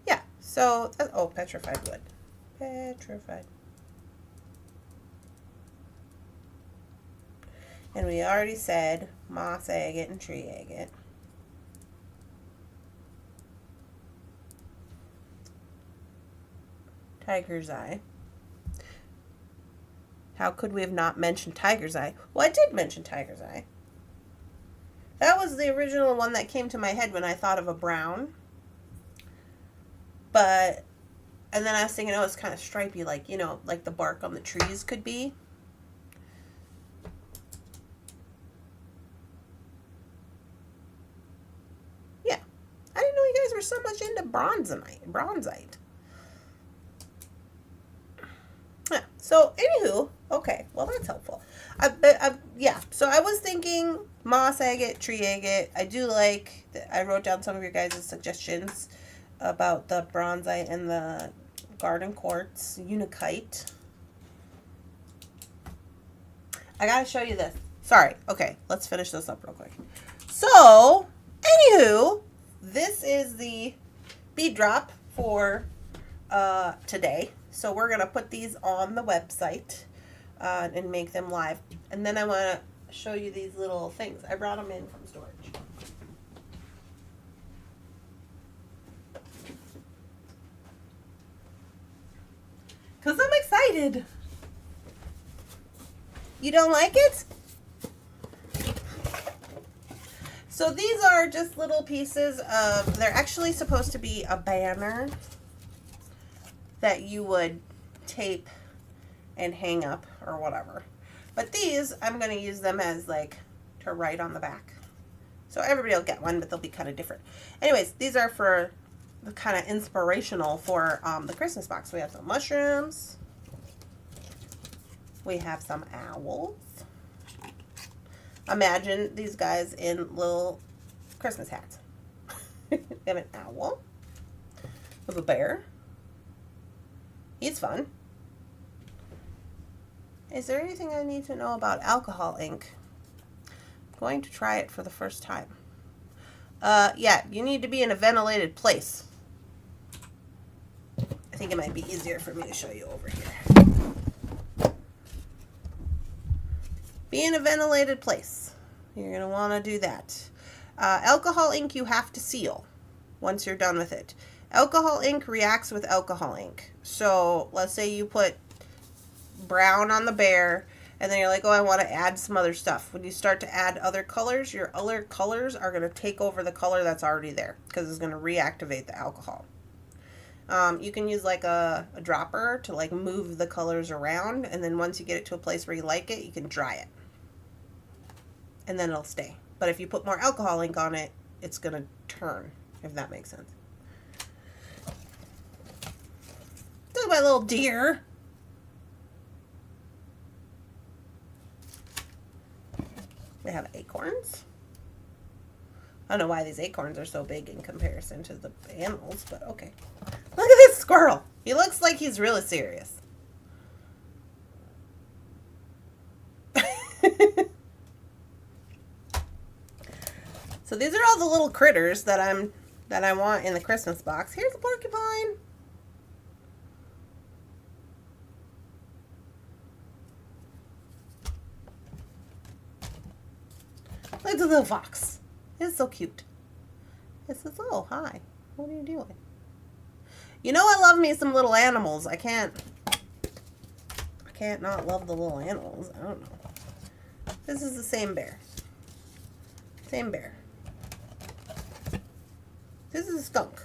S1: Yeah, so, petrified wood. Petrified. And we already said moss agate and tree agate. Tiger's eye. How could we have not mentioned tiger's eye? Well, I did mention tiger's eye. That was the original one that came to my head when I thought of a brown. And then I was thinking, it's kind of stripy, like the bark on the trees could be. Yeah. I didn't know you guys were so much into bronzite. Yeah. So, anywho, okay. Well, that's helpful. Yeah. So, I was thinking moss agate, tree agate. I do like, I wrote down some of your guys' suggestions about the bronzite and the garden quartz, unikite. I gotta show you this. Sorry. Okay. Let's finish this up real quick. So, anywho, this is the bead drop for today. So we're going to put these on the website and make them live. And then I want to show you these little things. I brought them in from storage. excited. You don't like it? So these are just little pieces of, they're actually supposed to be a banner that you would tape and hang up or whatever. But these, I'm going to use them as like to write on the back. So everybody will get one, but they'll be kind of different. Anyways, these are for the kind of inspirational for the Christmas box. We have some mushrooms. We have some owls. Imagine these guys in little Christmas hats. We have an owl. We have a bear. He's fun. Is there anything I need to know about alcohol ink? I'm going to try it for the first time. Yeah, you need to be in a ventilated place. I think it might be easier for me to show you over here. Be in a ventilated place. You're going to want to do that. Alcohol ink you have to seal once you're done with it. Alcohol ink reacts with alcohol ink. So let's say you put brown on the bear and then you're like, oh, I want to add some other stuff. When you start to add other colors, your other colors are going to take over the color that's already there because it's going to reactivate the alcohol. You can use like a dropper to like move the colors around, and then once you get it to a place where you like it, you can dry it. And then it'll stay. But if you put more alcohol ink on it, it's going to turn, if that makes sense. Look at my little deer. We have acorns. I don't know why these acorns are so big in comparison to the animals, but okay. Look at this squirrel. He looks like he's really serious. So these are all the little critters that I want in the Christmas box. Here's a porcupine. Look at the little fox. It's so cute. It says, oh, hi. What are you doing? You know I love me some little animals. I can't not love the little animals. I don't know. This is the same bear. Same bear. This is a skunk.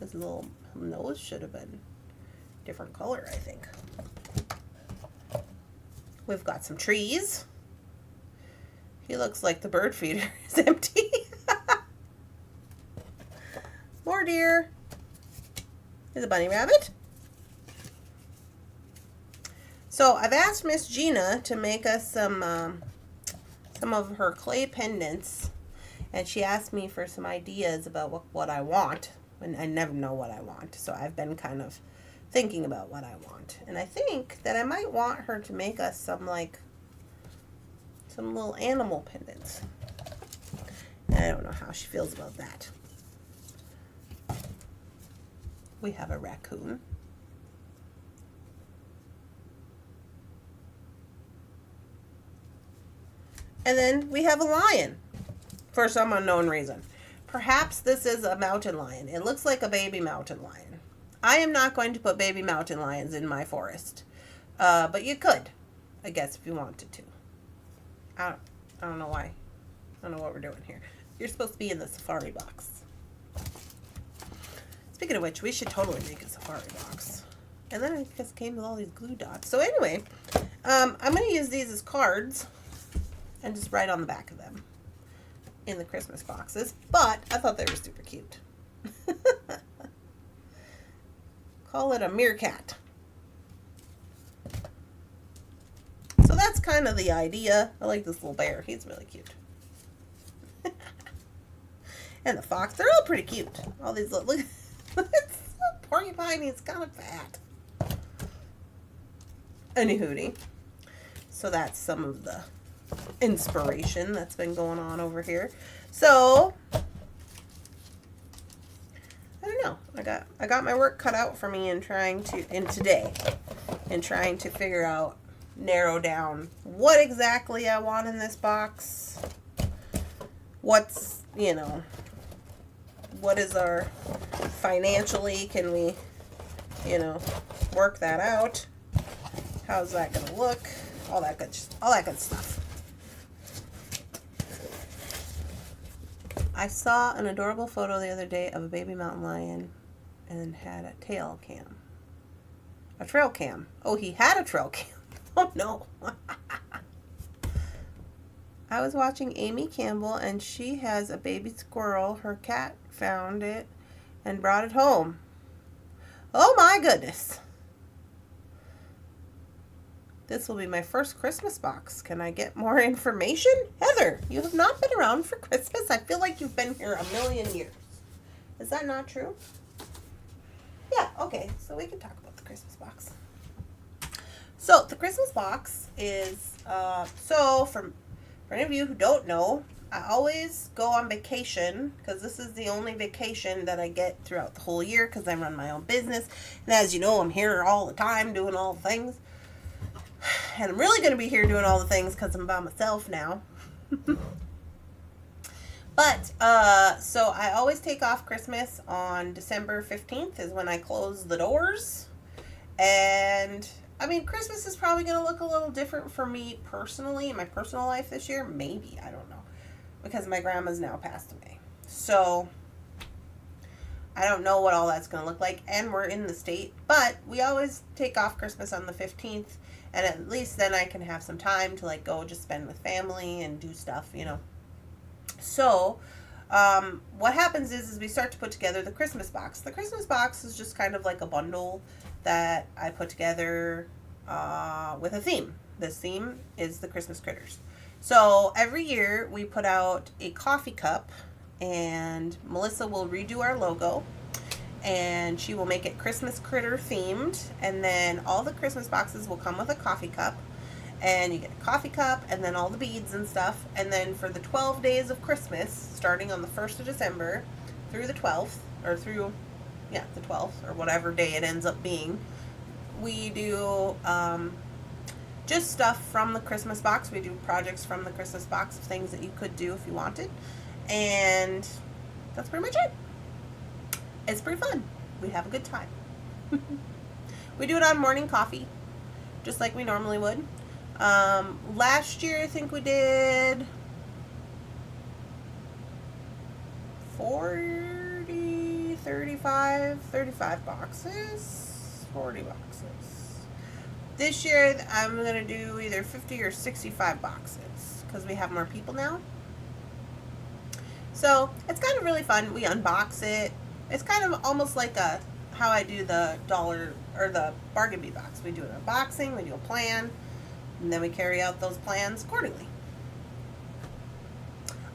S1: His little nose should have been different color, I think. We've got some trees. He looks like the bird feeder is empty. More deer. There's a bunny rabbit. So I've asked Miss Gina to make us some of her clay pendants, and she asked me for some ideas about what I want, and I never know what I want. So I've been kind of thinking about what I want, and I think that I might want her to make us some little animal pendants. And I don't know how she feels about that. We have a raccoon. And then we have a lion for some unknown reason. Perhaps this is a mountain lion. It looks like a baby mountain lion. I am not going to put baby mountain lions in my forest. But you could, I guess, if you wanted to. I don't know why. I don't know what we're doing here. You're supposed to be in the safari box. Speaking of which, we should totally make a safari box. And then I just came with all these glue dots. So anyway, I'm going to use these as cards and just write on the back of them in the Christmas boxes. But I thought they were super cute. Call it a meerkat. So that's kind of the idea. I like this little bear. He's really cute. And the fox. They're all pretty cute. All these little... Look at this porcupine. He's kind of fat. Anywho. So that's some of the inspiration that's been going on over here. So... I don't know. I got my work cut out for me in today trying to figure out, narrow down what exactly I want in this box. What's, what is our financially, can we, you know, work that out? How's that gonna look? All that good stuff. I saw an adorable photo the other day of a baby mountain lion and had a trail cam. Oh, he had a trail cam. Oh no. I was watching Amy Campbell and she has a baby squirrel. Her cat found it and brought it home. Oh my goodness. This will be my first Christmas box. Can I get more information? Heather, you have not been around for Christmas. I feel like you've been here a million years. Is that not true? Yeah, okay. So we can talk about the Christmas box. So the Christmas box is, for any of you who don't know, I always go on vacation because this is the only vacation that I get throughout the whole year because I run my own business. And as you know, I'm here all the time doing all the things. And I'm really going to be here doing all the things because I'm by myself now. But, so I always take off Christmas on December 15th is when I close the doors. And, I mean, Christmas is probably going to look a little different for me personally in my personal life this year. Maybe, I don't know. Because my grandma's now passed away. So, I don't know what all that's going to look like. And we're in the state. But we always take off Christmas on the 15th. And at least then I can have some time to like go just spend with family and do stuff, you know. So, what happens is we start to put together the Christmas box. The Christmas box is just kind of like a bundle that I put together with a theme. This theme is the Christmas critters. So every year we put out a coffee cup and Melissa will redo our logo. And she will make it Christmas critter themed. And then all the Christmas boxes will come with a coffee cup. And you get a coffee cup and then all the beads and stuff. And then for the 12 days of Christmas, starting on the 1st of December through the 12th, or through, the 12th, or whatever day it ends up being, we do just stuff from the Christmas box. We do projects from the Christmas box of things that you could do if you wanted. And that's pretty much it. It's pretty fun. We have a good time. We do it on morning coffee, just like we normally would. Last year, I think we did 35 boxes, 40 boxes. This year, I'm going to do either 50 or 65 boxes because we have more people now. So, it's kind of really fun. We unbox it. It's kind of almost like how I do the dollar or the bargain bee box. We do an unboxing, we do a plan, and then we carry out those plans accordingly.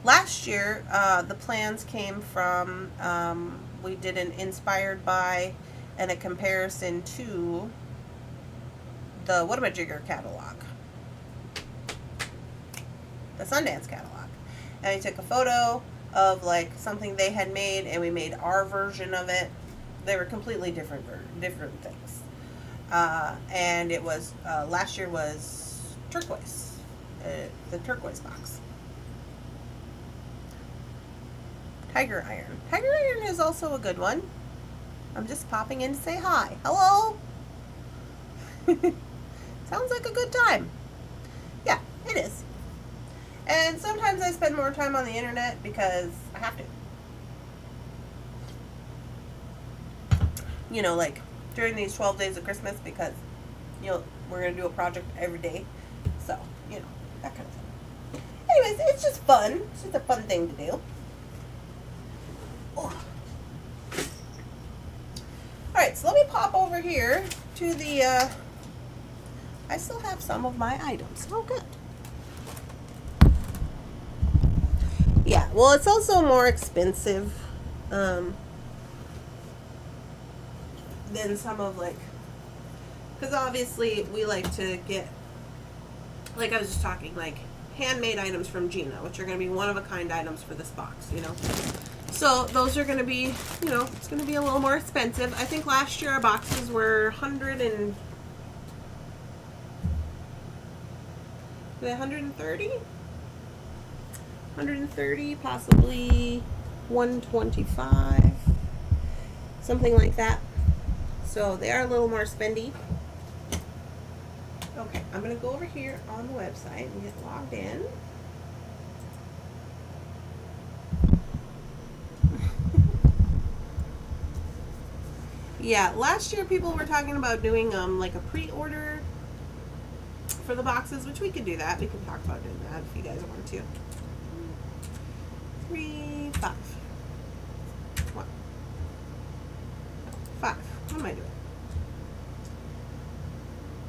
S1: Last year, the plans came from, we did an inspired by and a comparison to the What-A-Jigger catalog, the Sundance catalog. And I took a photo of like something they had made and we made our version of it. They were completely different things. And it was, last year was turquoise, the turquoise box. Tiger iron. Tiger iron is also a good one. I'm just popping in to say hi. Hello! Sounds like a good time. Yeah, it is. And sometimes I spend more time on the internet because I have to. You know, like during these 12 days of Christmas because, we're going to do a project every day. So, that kind of thing. Anyways, it's just fun. It's just a fun thing to do. Oh. Alright, so let me pop over here to the, I still have some of my items. Oh, good. Yeah, well, it's also more expensive than some of because obviously we like to get, like I was just talking, like handmade items from Gina, which are going to be one-of-a-kind items for this box, So those are going to be, it's going to be a little more expensive. I think last year our boxes were 130? 130, possibly $125, something like that. So they are a little more spendy. Okay, I'm going to go over here on the website and get logged in. Yeah, last year people were talking about doing like a pre-order for the boxes, which we could do that. We can talk about doing that if you guys want to. 3, 5. 1, 5. What am I doing?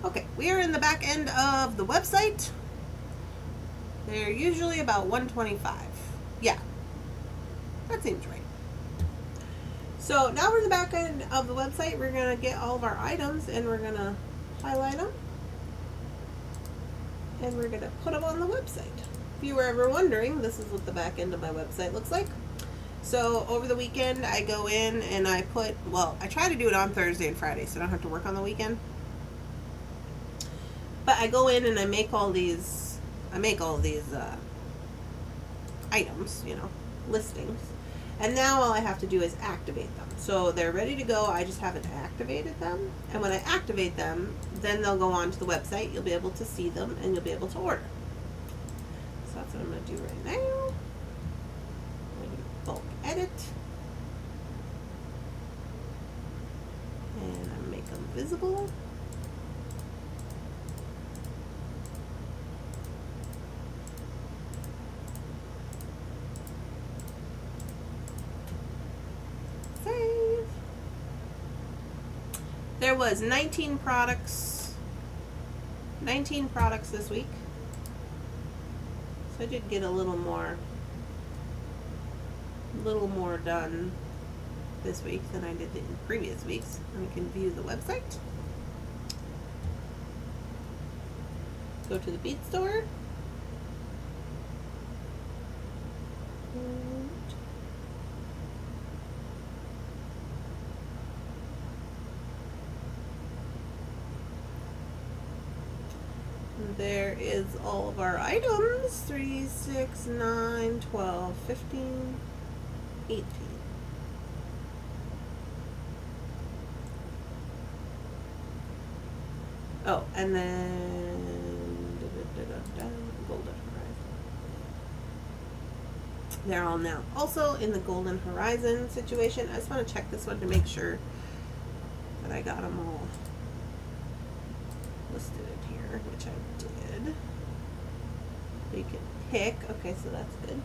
S1: Okay, we are in the back end of the website. They're usually about $125. Yeah, that seems right. So now we're in the back end of the website. We're going to get all of our items and we're going to highlight them. And we're going to put them on the website. If you were ever wondering, this is what the back end of my website looks like. So over the weekend, I go in and I put, well, I try to do it on Thursday and Friday so I don't have to work on the weekend. But I go in and I make all these items, you know, listings. And now all I have to do is activate them. So they're ready to go. I just haven't activated them. And when I activate them, then they'll go onto the website. You'll be able to see them and you'll be able to order. So that's what I'm going to do right now. I'm going to bulk edit. And I make them visible. Save. There was 19 products this week. So I did get a little more done this week than I did in previous weeks. And we can view the website. Go to the bead store. There is all of our items. 3, 6, 9, 12, 15, 18. Oh, and then Golden Horizon. They're all now also in the Golden Horizon situation. I just want to check this one to make sure that I got them all listed in here, which I did. You can pick. Okay, so that's good.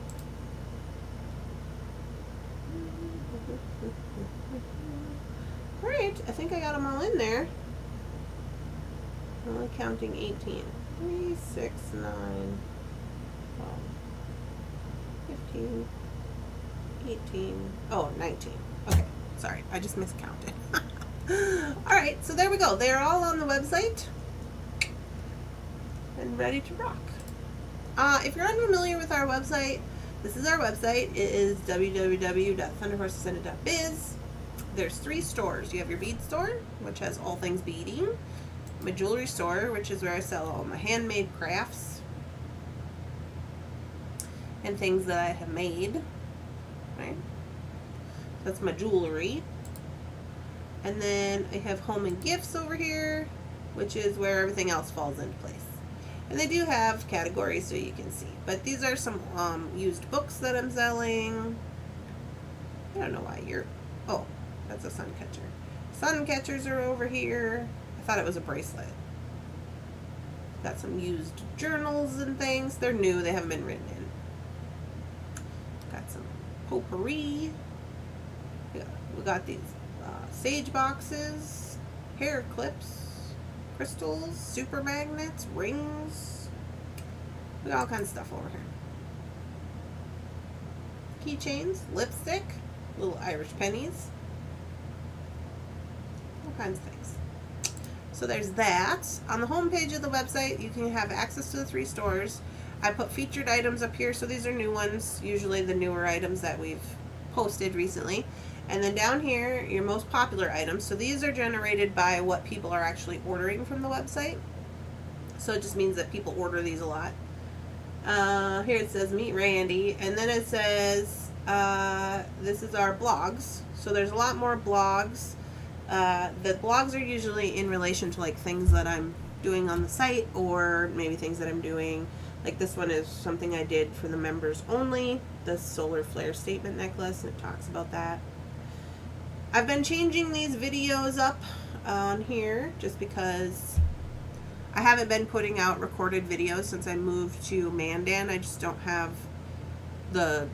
S1: Alright, I think I got them all in there. I'm only counting 18. 3, 6, 9, 12, 15, 18, oh, 19. Okay, sorry, I just miscounted. Alright, so there we go. They're all on the website and ready to rock. If you're unfamiliar with our website, this is our website. It is www.thunderhorsedescendant.biz. There's 3 stores. You have your bead store, which has all things beading. My jewelry store, which is where I sell all my handmade crafts and things that I have made. Right? That's my jewelry. And then I have home and gifts over here, which is where everything else falls into place. And they do have categories so you can see. But these are some used books that I'm selling. I don't know why you're... Oh, that's a sun catcher. Sun catchers are over here. I thought it was a bracelet. Got some used journals and things. They're new. They haven't been written in. Got some potpourri. Yeah, we got these sage boxes, hair clips, crystals, super magnets, rings. We got all kinds of stuff over here. Keychains, lipstick, little Irish pennies. All kinds of things. So there's that. On the home page of the website, you can have access to the 3 stores. I put featured items up here, so these are new ones, usually the newer items that we've posted recently. And then down here, your most popular items. So these are generated by what people are actually ordering from the website. So it just means that people order these a lot. Here it says Meet Randy. And then it says this is our blogs. So there's a lot more blogs. The blogs are usually in relation to like things that I'm doing on the site, or maybe things that I'm doing. Like this one is something I did for the members only, the solar flare statement necklace, and it talks about that. I've been changing these videos up on here just because I haven't been putting out recorded videos since I moved to Mandan. I just don't have I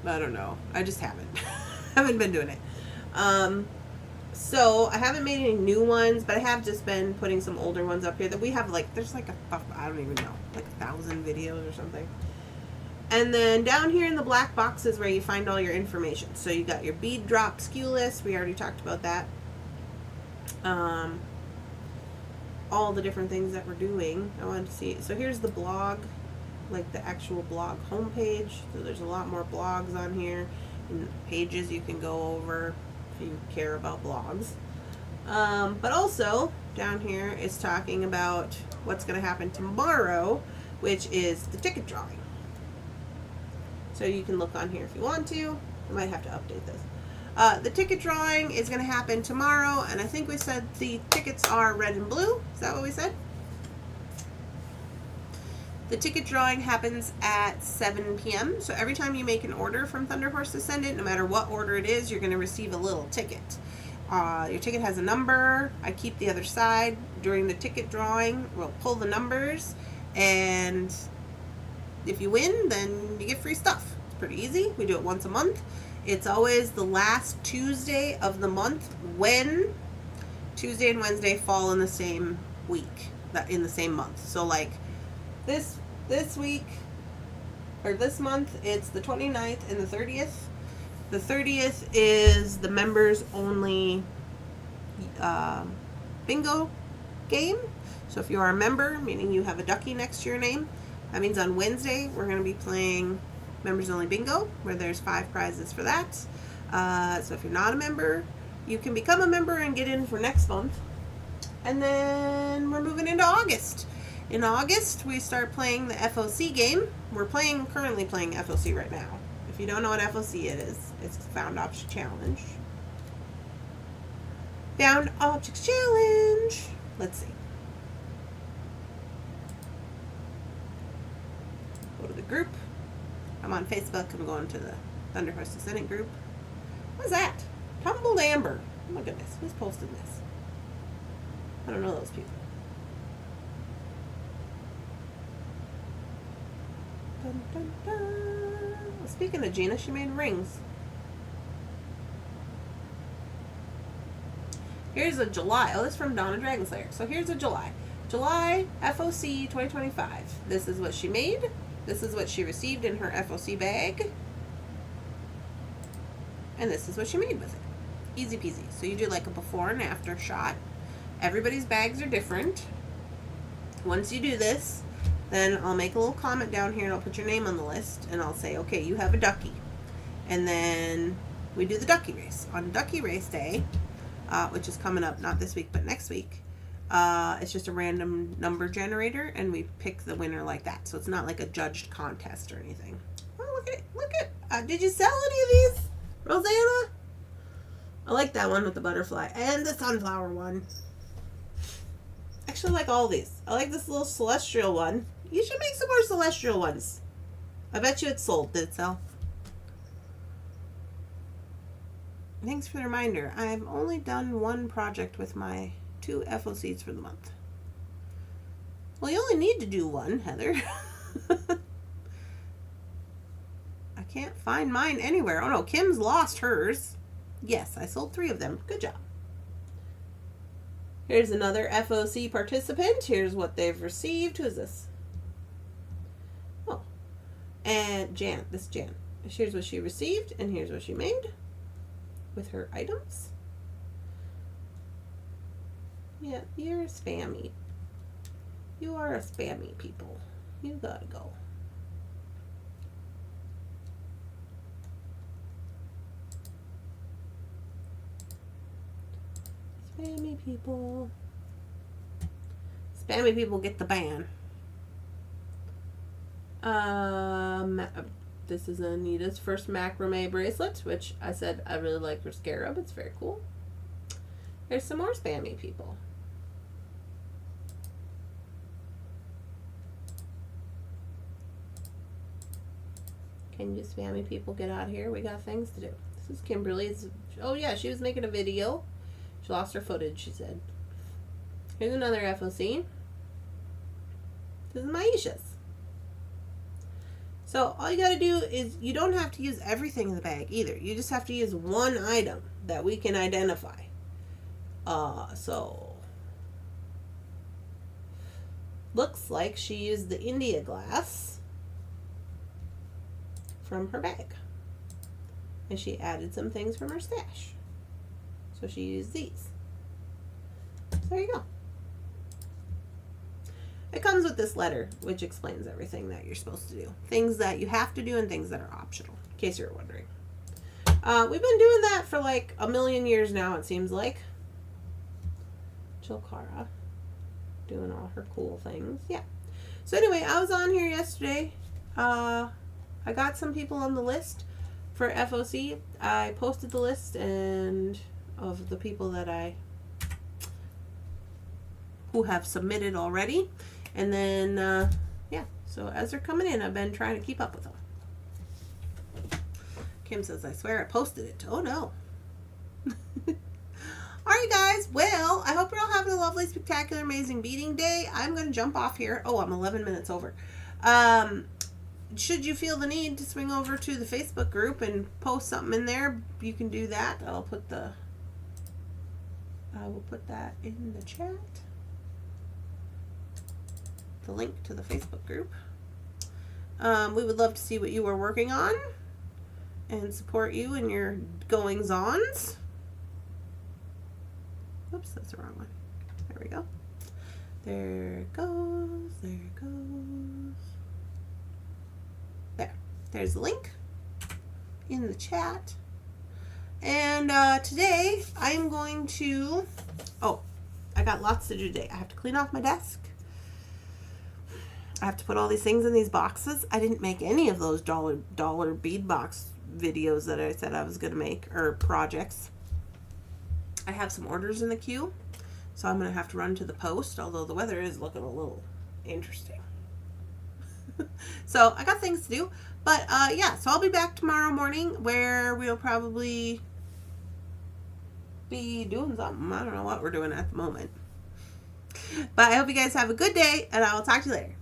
S1: don't know. I just haven't. haven't been doing it. So I haven't made any new ones, but I have just been putting some older ones up here that we have like, there's like I don't even know, like 1,000 videos or something. And then down here in the black box is where you find all your information. So you got your Bead Drop SKU list. We already talked about that. All the different things that we're doing. I wanted to see. So here's the blog, like the actual blog homepage. So there's a lot more blogs on here and pages you can go over if you care about blogs. But also down here is talking about what's going to happen tomorrow, which is the ticket drawing. So you can look on here if you want to. I might have to update this. The ticket drawing is going to happen tomorrow, and I think we said the tickets are red and blue. Is that what we said? The ticket drawing happens at 7 p.m. So every time you make an order from Thunderhorse Descendant, no matter what order it is, you're going to receive a little ticket. Your ticket has a number. I keep the other side. During the ticket drawing, we'll pull the numbers, and if you win, then you get free stuff. It's pretty easy. We do it once a month. It's always the last Tuesday of the month when Tuesday and Wednesday fall in the same week, in the same month. So like this week, or this month, it's the 29th and the 30th. The 30th is the members only bingo game. So if you are a member, meaning you have a ducky next to your name, that means on Wednesday we're going to be playing members only bingo, where there's 5 prizes for that. So if you're not a member, you can become a member and get in for next month. And then we're moving into August. In August, we start playing the FOC game. We're currently playing FOC right now. If you don't know what FOC is, it's Found Object Challenge. Found Objects Challenge. Let's see. Go to the group. I'm on Facebook. I'm going to the Thunderhorse Descendant group. What's that? Tumbled Amber. Oh my goodness. Who's posted this? I don't know those people. Dun, dun, dun. Speaking of Gina, she made rings. Here's a July. Oh, this is from Donna Dragonslayer. So here's a July. July FOC 2025. This is what she made. This is what she received in her FOC bag. And this is what she made with it. Easy peasy. So you do like a before and after shot. Everybody's bags are different. Once you do this, then I'll make a little comment down here and I'll put your name on the list. And I'll say, okay, you have a ducky. And then we do the ducky race. On Ducky Race Day, which is coming up, not this week, but next week, it's just a random number generator, and we pick the winner like that. So it's not like a judged contest or anything. Oh, look at it. Look at did you sell any of these, Rosanna? I like that one with the butterfly. And the sunflower one. Actually, I like all these. I like this little celestial one. You should make some more celestial ones. I bet you it's sold. Did it sell? Thanks for the reminder. I've only done one project with my 2 FOCs for the month. Well, you only need to do one, Heather. I can't find mine anywhere. Oh no, Kim's lost hers. Yes, I sold 3 of them. Good job. Here's another FOC participant. Here's what they've received. Who is this? Oh, and Jan. This is Jan. Here's what she received, and here's what she made with her items. Yeah, you're spammy. You are a spammy people. You gotta go. Spammy people. Spammy people get the ban. This is Anita's first macrame bracelet, which I said I really like her scarab. It's very cool. There's some more spammy people. Can you spammy people get out of here? We got things to do. This is Kimberly's. Oh yeah, she was making a video. She lost her footage, she said. Here's another FOC. This is Maisha's. So all you gotta do is, you don't have to use everything in the bag either. You just have to use one item that we can identify. So looks like she used the India glass from her bag. And she added some things from her stash. So she used these. So there you go. It comes with this letter, which explains everything that you're supposed to do. Things that you have to do and things that are optional, in case you're wondering. We've been doing that for like a million years now, it seems like. Chilkara doing all her cool things. Yeah. So anyway, I was on here yesterday. I got some people on the list for FOC. I posted the list and of the people that who have submitted already. And then, yeah, so as they're coming in, I've been trying to keep up with them. Kim says, I swear I posted it. Oh, no. Alright, guys. Well, I hope you're all having a lovely, spectacular, amazing beading day. I'm going to jump off here. Oh, I'm 11 minutes over. Should you feel the need to swing over to the Facebook group and post something in there, you can do that. I will put that in the chat. The link to the Facebook group. We would love to see what you are working on and support you in your goings-ons. Oops, that's the wrong one. There we go. There it goes. There it goes. There. There's the link in the chat. And today I'm going to... Oh, I got lots to do today. I have to clean off my desk. I have to put all these things in these boxes. I didn't make any of those dollar bead box videos that I said I was going to make, or projects. I have some orders in the queue, so I'm going to have to run to the post, although the weather is looking a little interesting. So I got things to do, but yeah, so I'll be back tomorrow morning where we'll probably be doing something. I don't know what we're doing at the moment. But I hope you guys have a good day, and I will talk to you later.